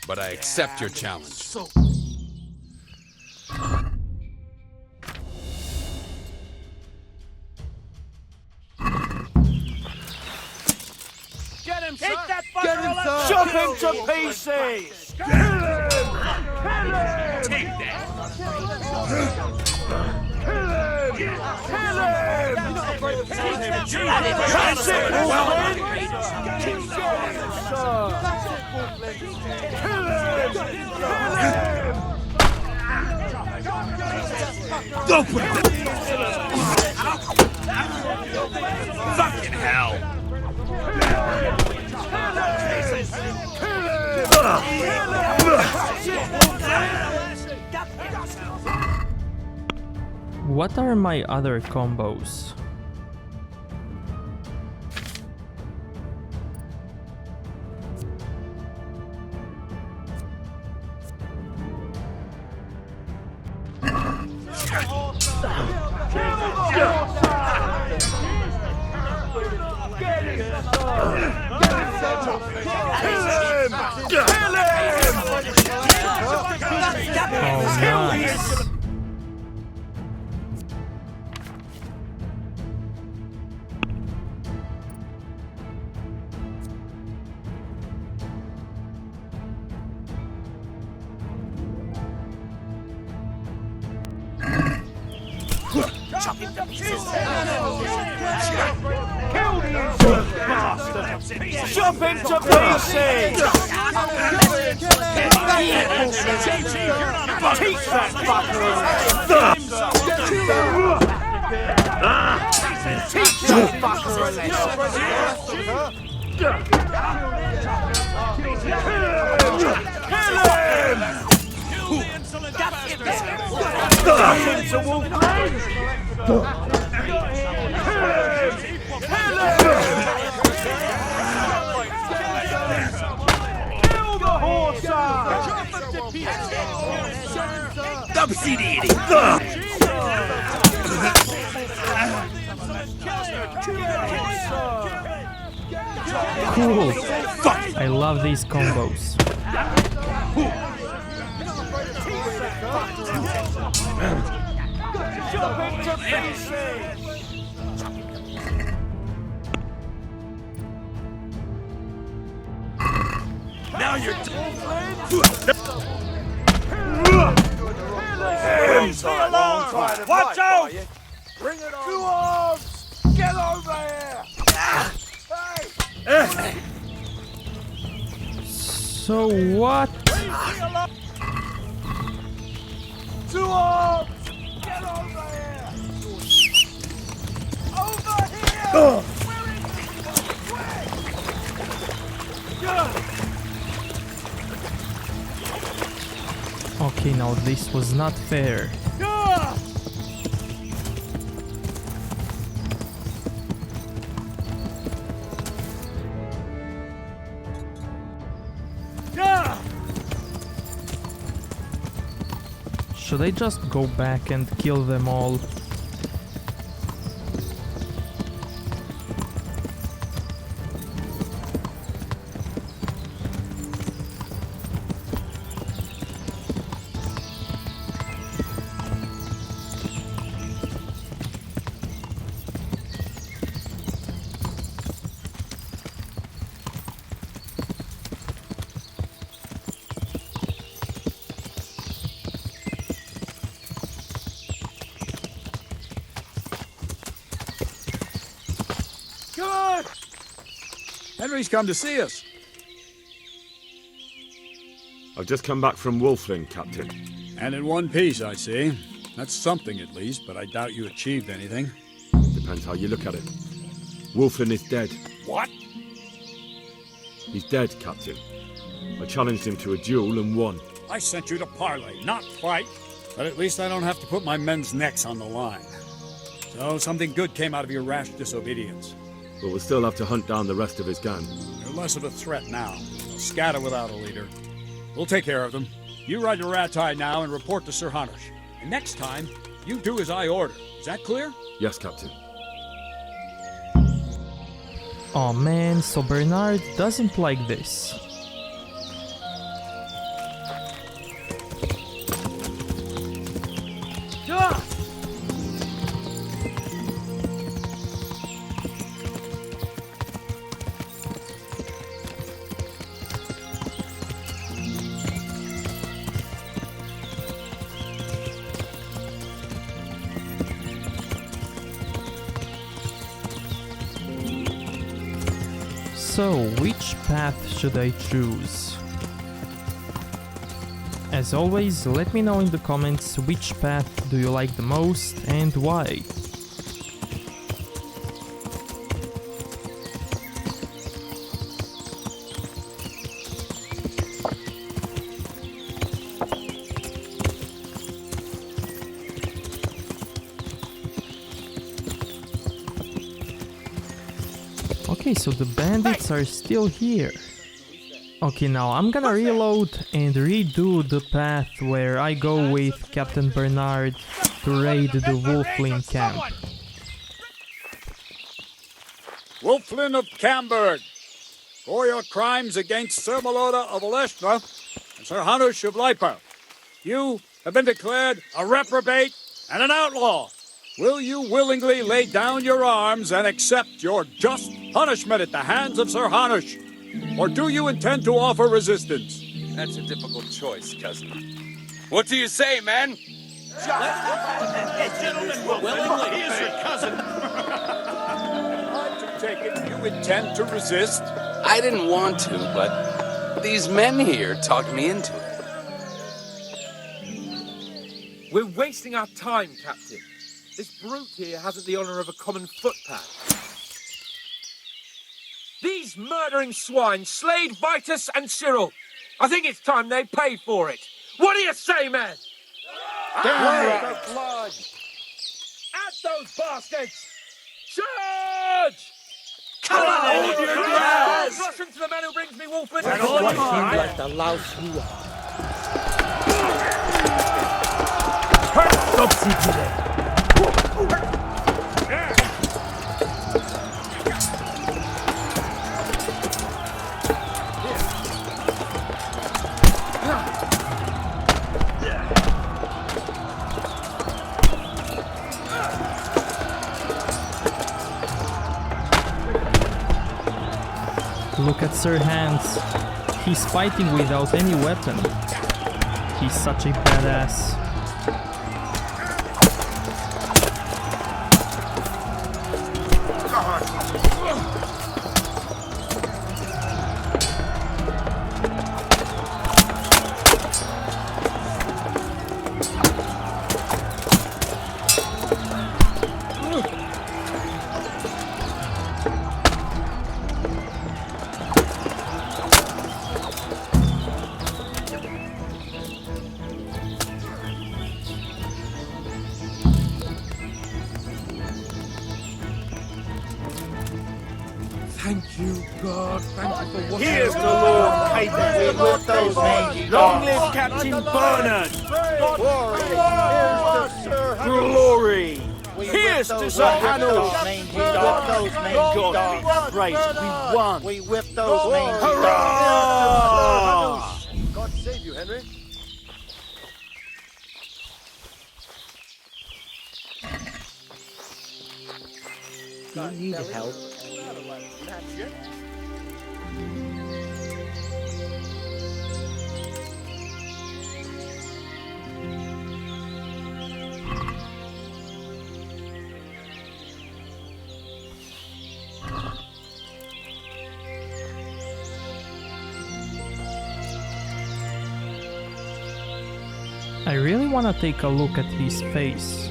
But I accept your challenge. him to pieces! Kill him! Take that! Kill him! Kill him! That's it, Wolfman! Keep going, sir! Kill him! Kill him! Go put it! Fucking hell! What are my other combos? Oh, nice. Chop him to pieces! Kill the insolent bastard! Chop him to pieces! Teach that fucker a lesson! Teach that fucker a Cool. I love these combos. Now you're Watch out! Bring it on! Two arms! Get over here! Hey! So what? Two arms! Get over here! Over here! Okay, now this was not fair. Should I just go back and kill them all? Good! Henry's come to see us. I've just come back from Wolfling, Captain. And in one piece, I see. That's something at least, but I doubt you achieved anything. Depends how you look at it. Wolfling is dead. What? He's dead, Captain. I challenged him to a duel and won. I sent you to parley, not fight. But at least I don't have to put my men's necks on the line. So something good came out of your rash disobedience. But we'll still have to hunt down the rest of his gang. You're less of a threat now. They'll scatter without a leader. We'll take care of them. You ride your Ratai now and report to Sir Hanush. And next time, you do as I order. Is that clear? Yes, Captain. Oh man, so Bernard doesn't like this. So, which path should I choose? As always, let me know in the comments which path do you like the most and why. Okay, so the bandits are still here. Okay, now I'm gonna reload and redo the path where I go with Captain Bernard to raid the Wolfling camp. Wolflin of Camberg, for your crimes against Sir Meloda of Oleshna and Sir Hanush of Leiper, you have been declared a reprobate and an outlaw. Will you willingly lay down your arms and accept your just punishment at the hands of Sir Hanush? Or do you intend to offer resistance? That's a difficult choice, cousin. What do you say, man? Gentlemen will willingly. He is your cousin. I take it you intend to resist? I didn't want to, but these men here talked me into it. We're wasting our time, Captain. This brute here hasn't the honor of a common footpad. These murdering swine slayed Vitus and Cyril. I think it's time they pay for it. What do you say, man? Damn blood! At those bastards! Charge! Come on, hold your ground! Russian to the man who brings me Wolfman! That's what seems like the louse you are. Stop sitting there. Look at Sir Hans. He's fighting without any weapon. He's such a badass. Thank you, God. Thank you for what Here's the Lord capable with those names. Long live Captain Bernard! Glory! Here's to Sir Hanush! God be praised, we won! We whipped those names. Hurrah! God save you, Henry. Do you need help? I really want to take a look at his face.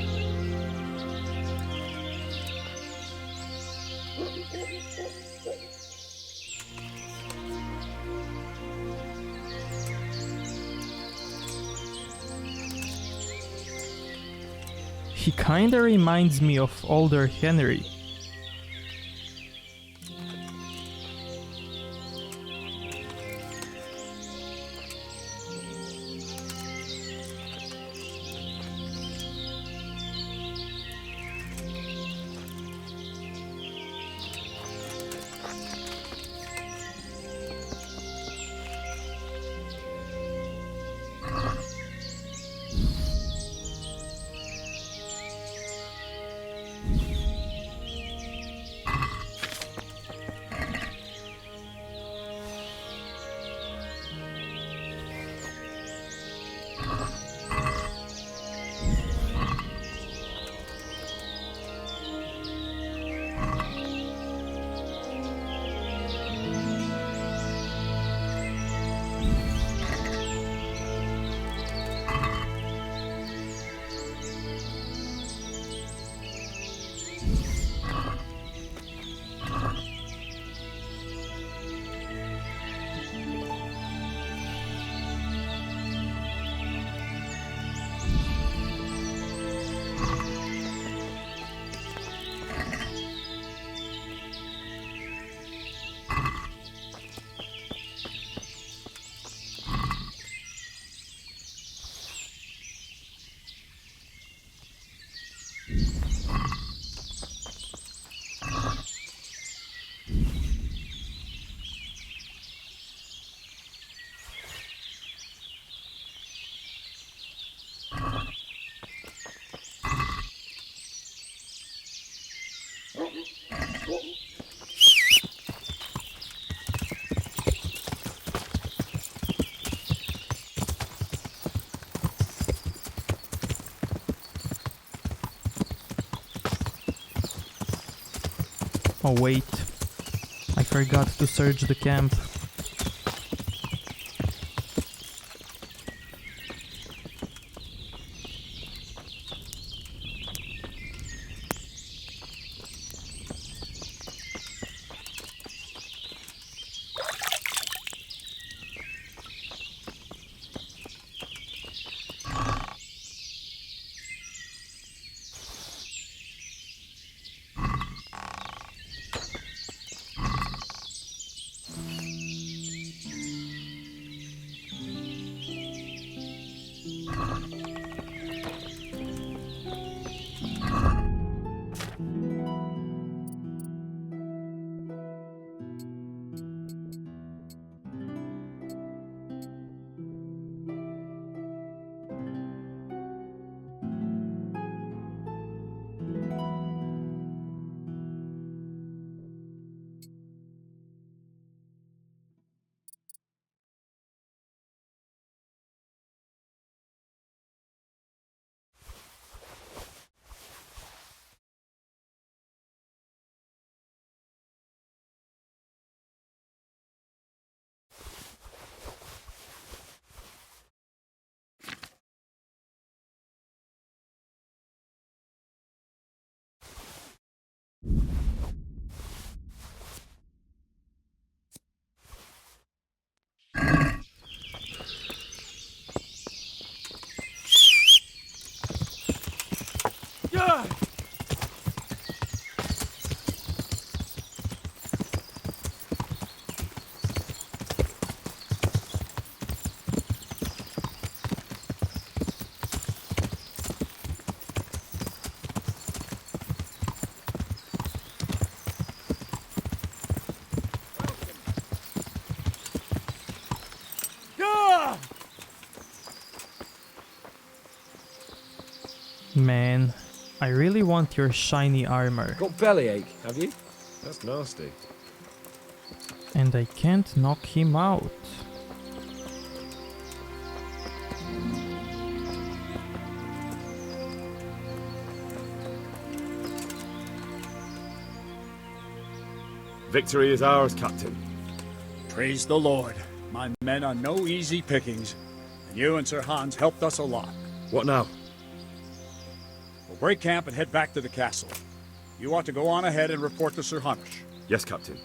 He kinda reminds me of older Henry. Oh wait, I forgot to search the camp. Man, I really want your shiny armor. Got bellyache, have you? That's nasty. And I can't knock him out. Victory is ours, Captain. Praise the Lord. My men are no easy pickings, and you and Sir Hans helped us a lot. What now? We'll break camp and head back to the castle. You ought to go on ahead and report to Sir Hunnish. Yes, Captain.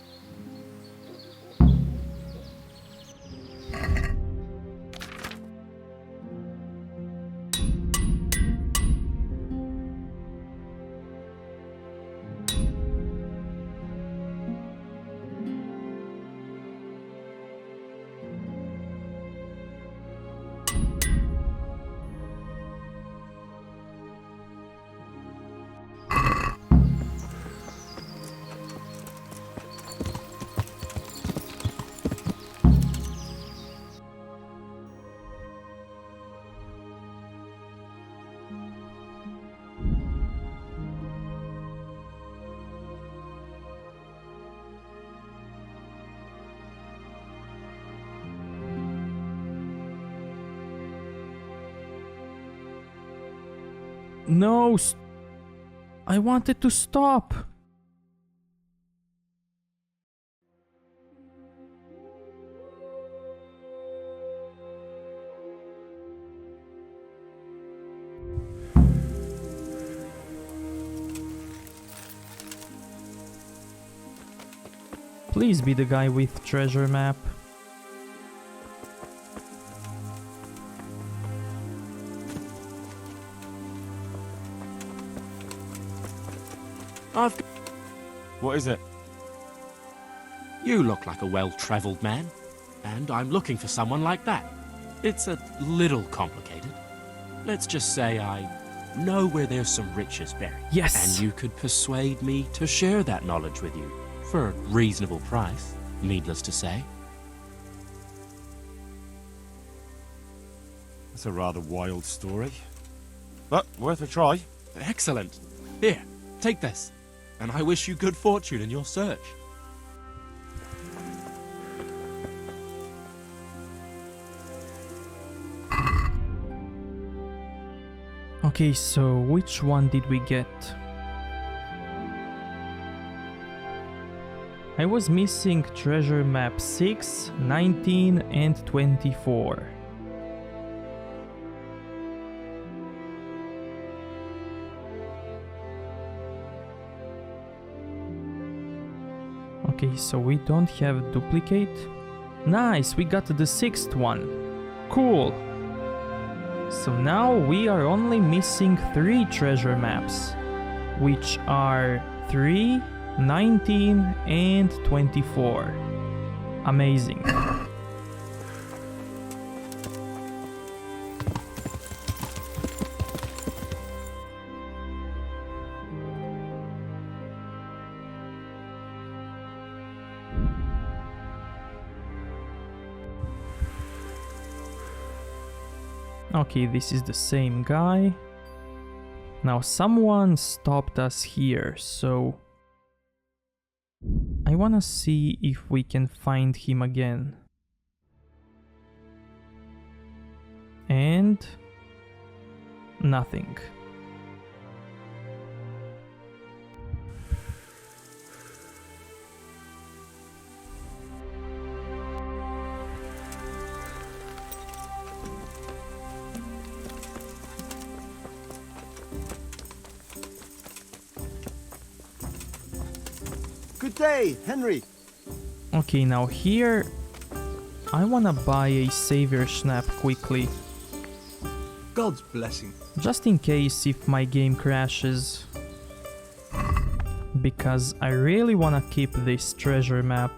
No, I wanted to stop. Please be the guy with treasure map. What is it? You look like a well-traveled man, and I'm looking for someone like that. It's a little complicated. Let's just say I know where there's some riches buried. Yes! And you could persuade me to share that knowledge with you, for a reasonable price, needless to say. That's a rather wild story, but worth a try. Excellent. Here, take this, and I wish you good fortune in your search. Okay, so which one did we get? I was missing treasure map 6, 19 and 24. Okay, so we don't have duplicate. Nice, we got the 6th one. Cool. So now we are only missing 3 treasure maps, which are 3, 19 and 24. Amazing. Okay, this is the same guy. Now someone stopped us here, so I wanna see if we can find him again. And nothing. Good day, Henry. Okay, now here I wanna buy a savior snap quickly. God's blessing. Just in case if my game crashes. Because I really wanna keep this treasure map.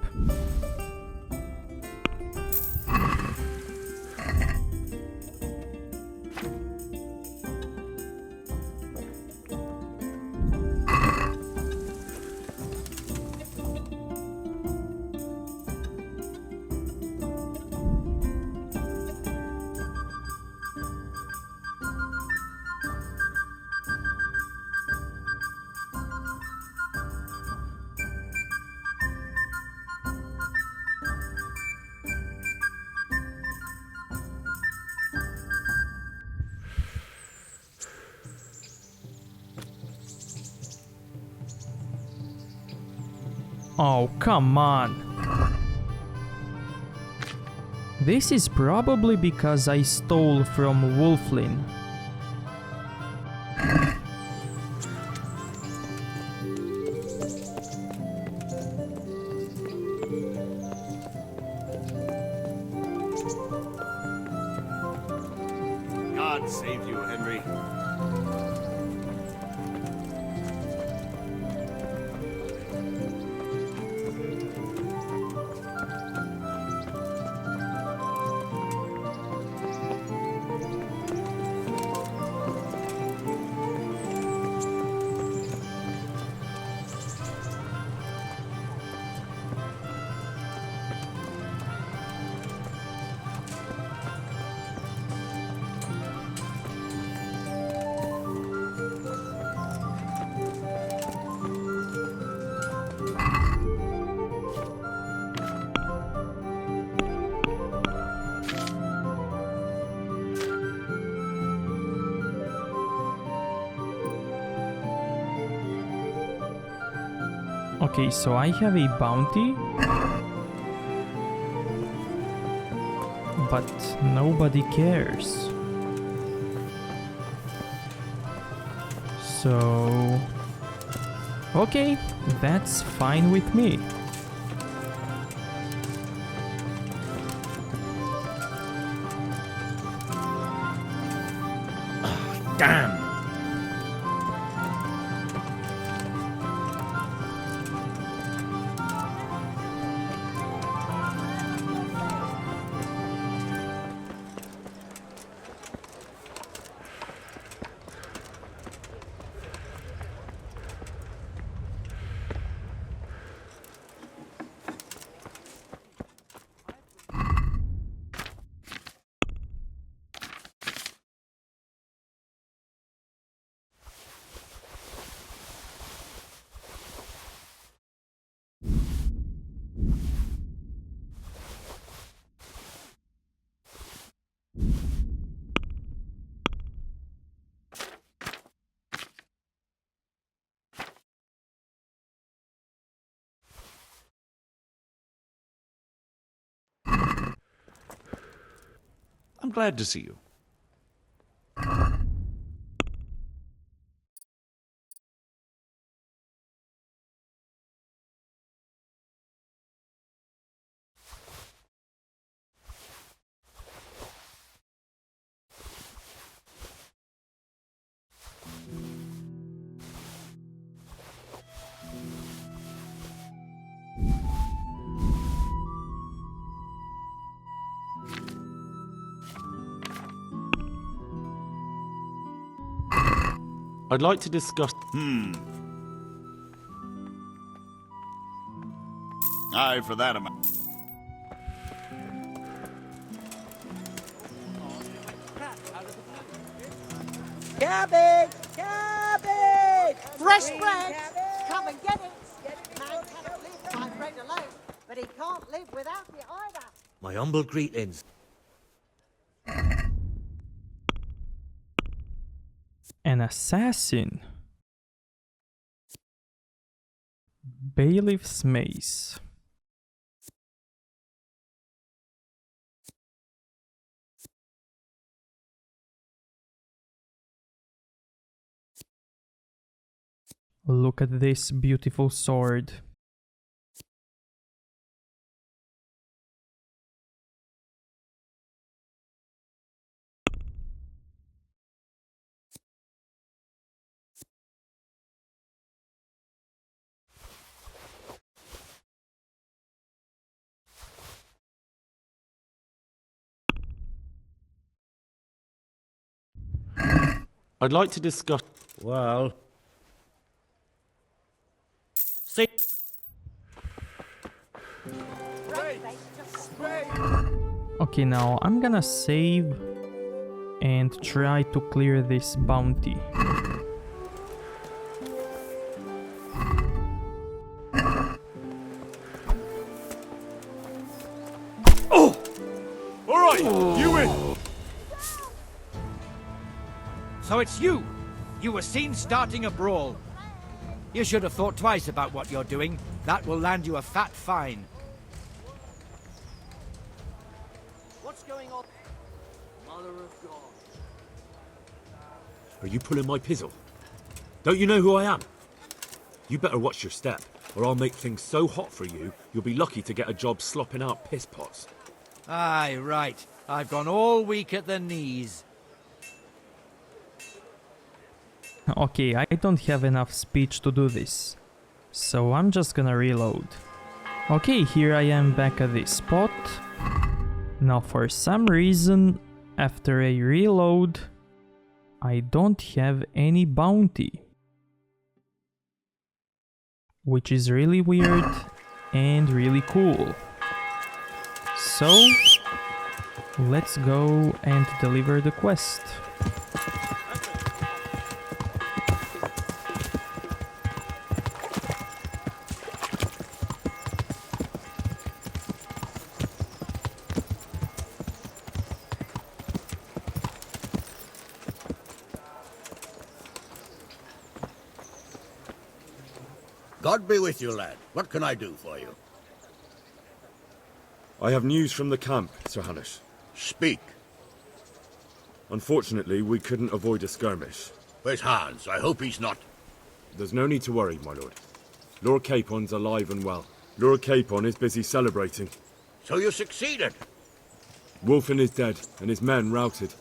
Oh, come on. This is probably because I stole from Wolflin. God save you, Henry. Okay, so I have a bounty. But nobody cares. So... okay, that's fine with me. Damn! I'm glad to see you. I'd like to discuss... Aye, for that amount. Cabbage! Cabbage! Fresh bread! Come and get it! Man cannot live by bread alone, but he can't live without it either. My humble greetings. An assassin. Bailiff's mace. Look at this beautiful sword. I'd like to discuss... Well... See... Okay, now I'm gonna save and try to clear this bounty. Oh! Alright, you win! So it's you! You were seen starting a brawl. You should have thought twice about what you're doing. That will land you a fat fine. What's going on? Mother of God. Are you pulling my pizzle? Don't you know who I am? You better watch your step, or I'll make things so hot for you, you'll be lucky to get a job slopping out piss pots. Aye, right. I've gone all weak at the knees. Okay, I don't have enough speech to do this, so I'm just gonna reload. Okay, here I am back at this spot. Now for some reason, after a reload, I don't have any bounty. Which is really weird and really cool. So, let's go and deliver the quest. God be with you, lad. What can I do for you? I have news from the camp, Sir Hanush. Speak. Unfortunately, we couldn't avoid a skirmish. Where's Hans? I hope he's not... There's no need to worry, my lord. Lord Capon's alive and well. Lord Capon is busy celebrating. So you succeeded? Wulfin is dead, and his men routed.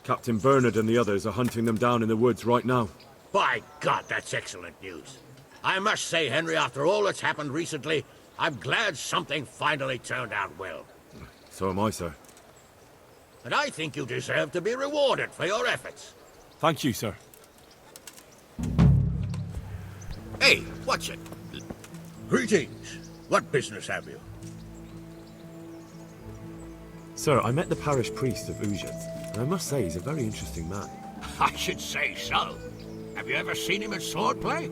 Captain Bernard and the others are hunting them down in the woods right now. By God, that's excellent news. I must say, Henry, after all that's happened recently, I'm glad something finally turned out well. So am I, sir. And I think you deserve to be rewarded for your efforts. Thank you, sir. Hey, watch it. Greetings. What business have you? Sir, I met the parish priest of Uzhitz, and I must say he's a very interesting man. I should say so. Have you ever seen him at swordplay?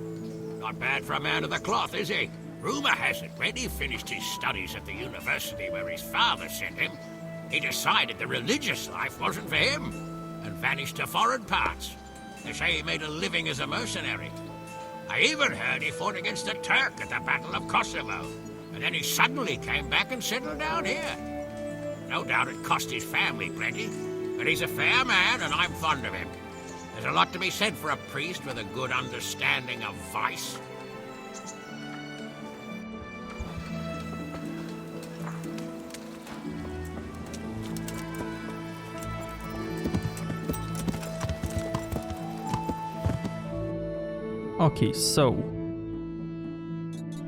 Not bad for a man of the cloth, is he? Rumor has it, when he finished his studies at the university where his father sent him, he decided the religious life wasn't for him, and vanished to foreign parts. They say he made a living as a mercenary. I even heard he fought against the Turk at the Battle of Kosovo, and then he suddenly came back and settled down here. No doubt it cost his family plenty, but he's a fair man and I'm fond of him. There's a lot to be said for a priest with a good understanding of vice. Okay, so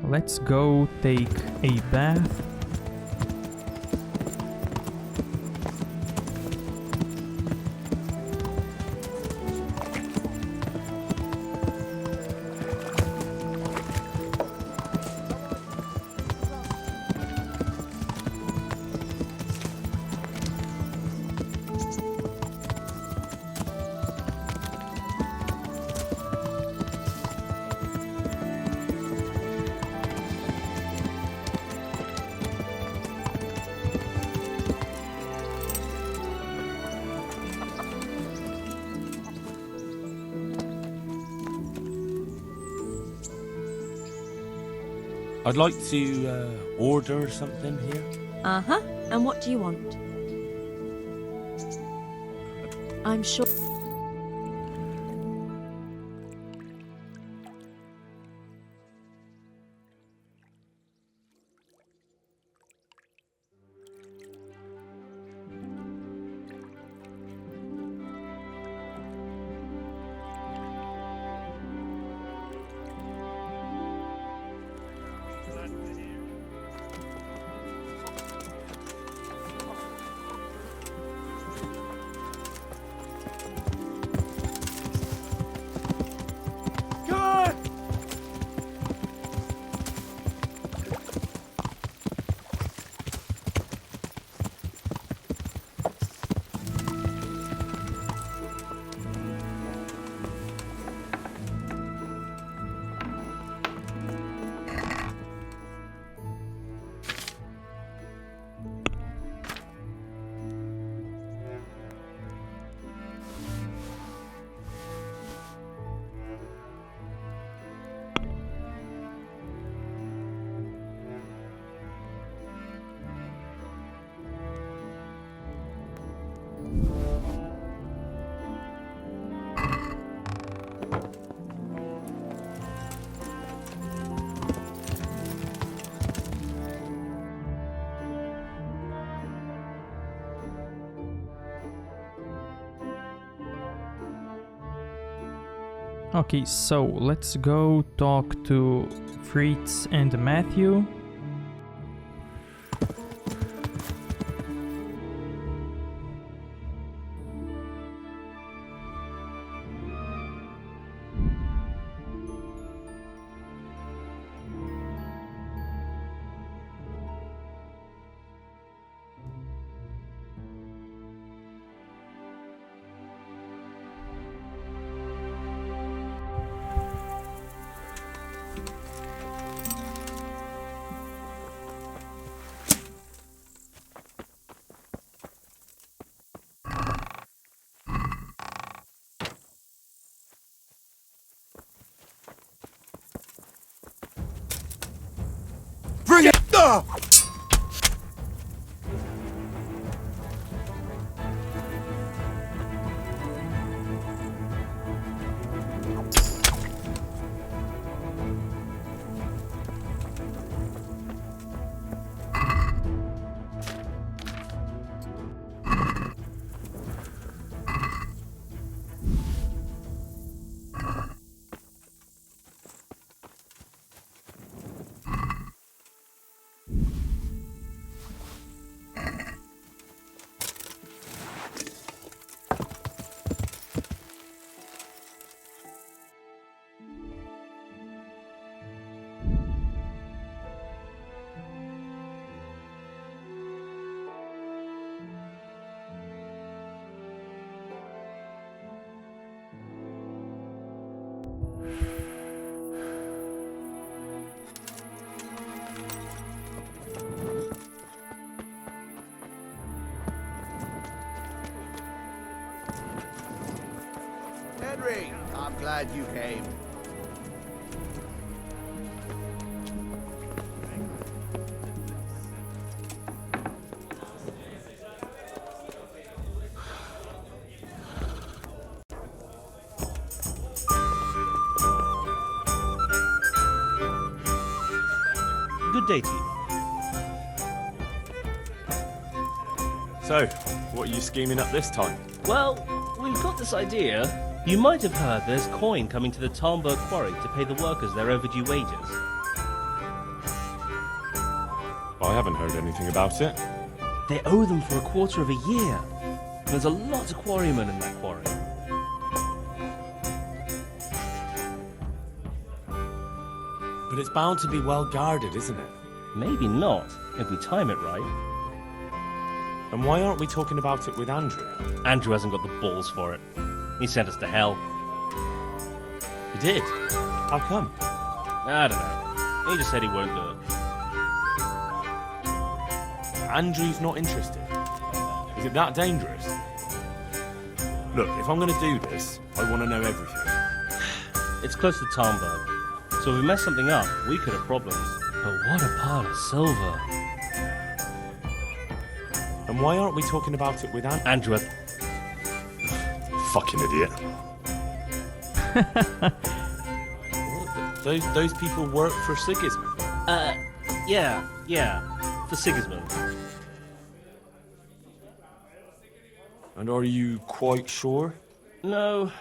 let's go take a bath. I'd like to order something here. Uh-huh. And what do you want? I'm sure... Okay, so let's go talk to Fritz and Matthew. Bring it! Henry, I'm glad you came. day to you. So, what are you scheming up this time? Well, we've got this idea. You might have heard there's coin coming to the Talmberg quarry to pay the workers their overdue wages. I haven't heard anything about it. They owe them for a quarter of a year. There's a lot of quarrymen in that quarry. But it's bound to be well guarded, isn't it? Maybe not, if we time it right. And why aren't we talking about it with Andrew? Andrew hasn't got the balls for it. He sent us to hell. He did? How come? I don't know. He just said he won't do it. Andrew's not interested. Is it that dangerous? Look, if I'm going to do this, I want to know everything. It's close to Talmberg, so if we mess something up, we could have problems. But what a pile of silver. And why aren't we talking about it with Andrew? Fucking idiot. Those people work for Sigismund? Yeah, for Sigismund. And are you quite sure? No,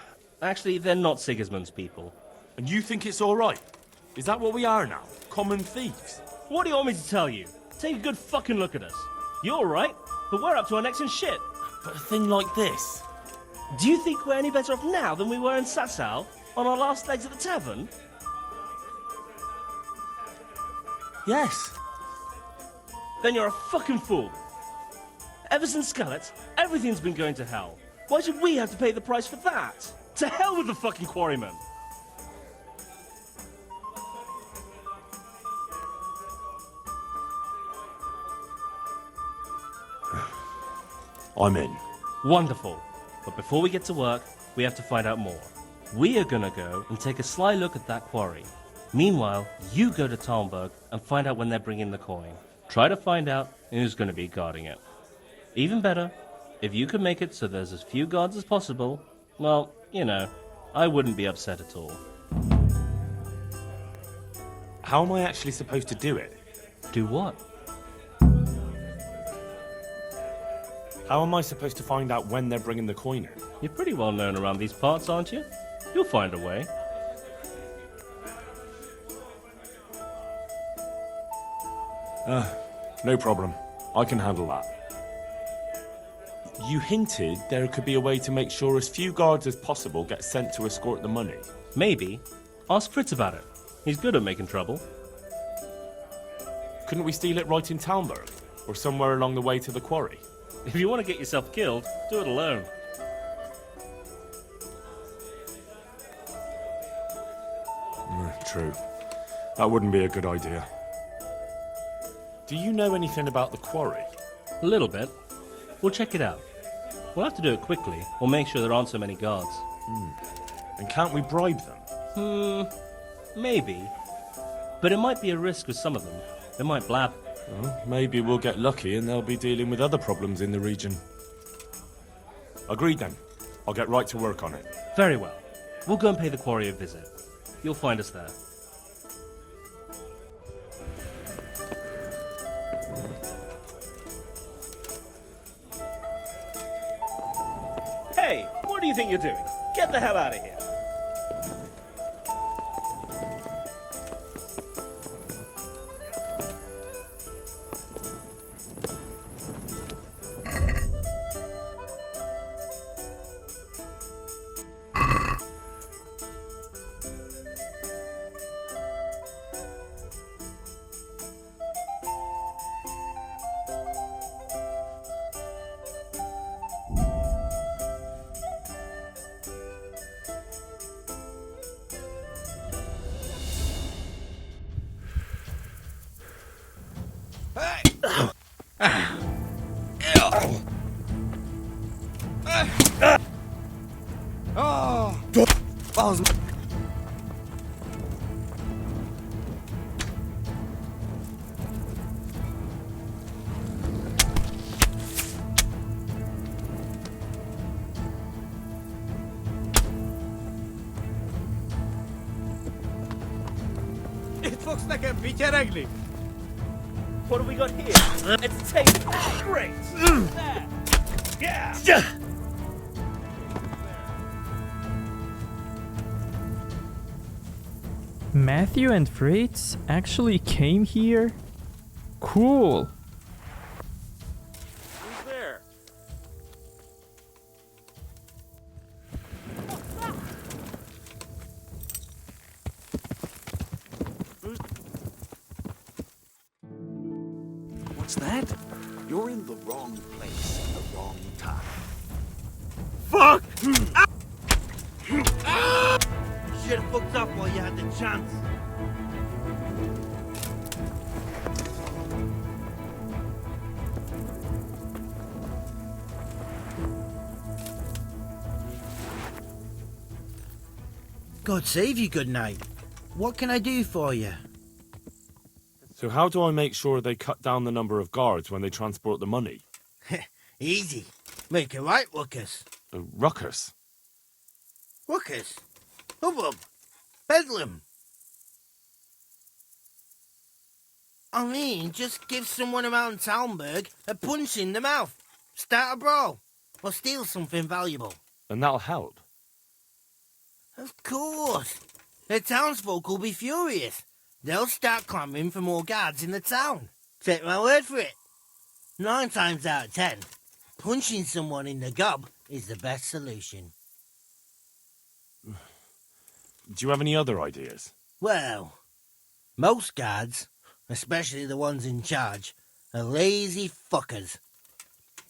actually, they're not Sigismund's people. And you think it's all right? Is that what we are now? Common thieves? What do you want me to tell you? Take a good fucking look at us. You're all right, but we're up to our necks in shit. But a thing like this... Do you think we're any better off now than we were in Sasau on our last legs at the tavern? Yes. Then you're a fucking fool. Ever since Skeleton, everything's been going to hell. Why should we have to pay the price for that? To hell with the fucking quarrymen! I'm in. Wonderful. But before we get to work, we have to find out more. We are gonna go and take a sly look at that quarry. Meanwhile, you go to Talmberg and find out when they're bringing the coin. Try to find out who's gonna be guarding it. Even better, if you can make it so there's as few guards as possible, well, you know, I wouldn't be upset at all. How am I actually supposed to do it? Do what? How am I supposed to find out when they're bringing the coin in? You're pretty well known around these parts, aren't you? You'll find a way. No problem. I can handle that. You hinted there could be a way to make sure as few guards as possible get sent to escort the money. Maybe. Ask Fritz about it. He's good at making trouble. Couldn't we steal it right in Talmberg? Or somewhere along the way to the quarry? If you want to get yourself killed, do it alone. True. That wouldn't be a good idea. Do you know anything about the quarry? A little bit. We'll check it out. We'll have to do it quickly, or make sure there aren't so many guards. And can't we bribe them? Maybe. But it might be a risk with some of them. They might blab. Well, maybe we'll get lucky and they'll be dealing with other problems in the region. Agreed then. I'll get right to work on it. Very well. We'll go and pay the quarry a visit. You'll find us there. Hey, what do you think you're doing? Get the hell out of here. It looks like a bitter ugly. What have we got here? Let's take that. Great. There. Yeah. Matthew and Fritz actually came here? Cool. Who's there? What's that? You're in the wrong place at the wrong time. Fuck! You should have fucked up while you had the chance. God save you, good night. What can I do for you? So how do I make sure they cut down the number of guards when they transport the money? Easy. Make a right, ruckus. A ruckus? Ruckus? Hubbub? Bedlam? I mean, just give someone around Talmberg a punch in the mouth, start a brawl, or steal something valuable. And that'll help. Of course. The townsfolk will be furious. They'll start clamouring for more guards in the town. Take my word for it. 9 times out of 10, punching someone in the gob is the best solution. Do you have any other ideas? Well, most guards, especially the ones in charge, are lazy fuckers.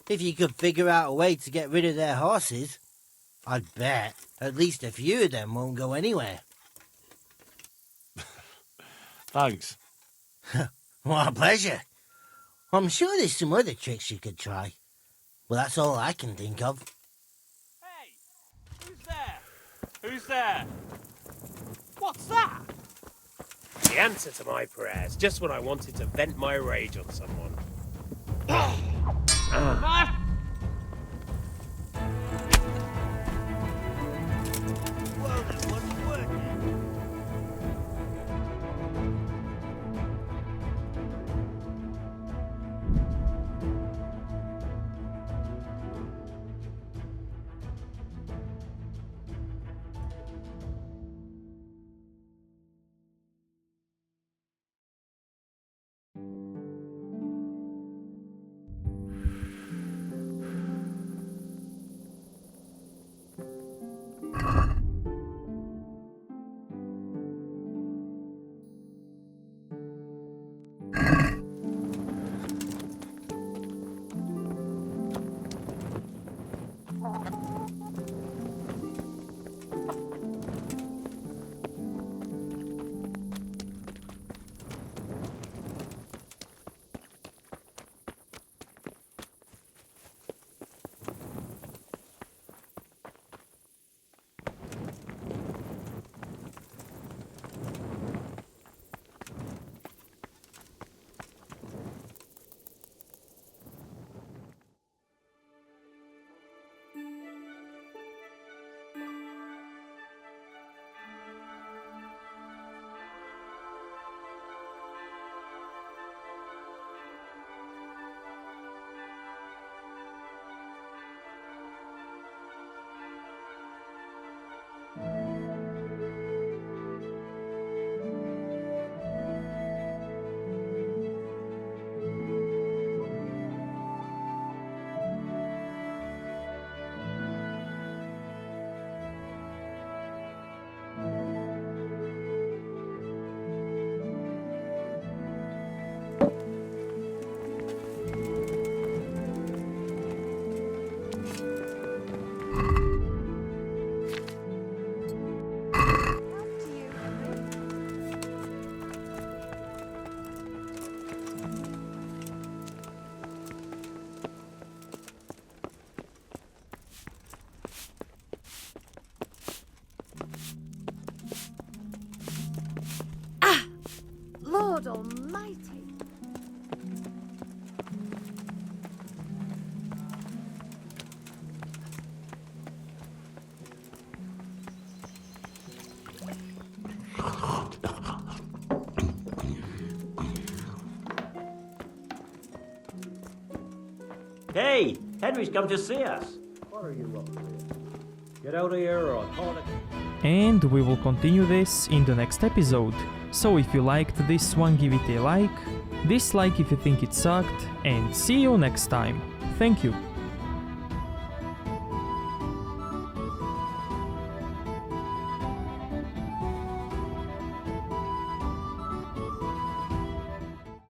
If you could figure out a way to get rid of their horses, I'd bet at least a few of them won't go anywhere. Thanks. What a pleasure. I'm sure there's some other tricks you could try. Well, that's all I can think of. Hey! Who's there? Who's there? What's that? The answer to my prayers, just when I wanted to vent my rage on someone. Well, that wasn't working. Hey, Henry's come to see us. What are you up to? Get out of here or I'll call it. And we will continue this in the next episode. So if you liked this one, give it a like, dislike if you think it sucked, and see you next time. Thank you.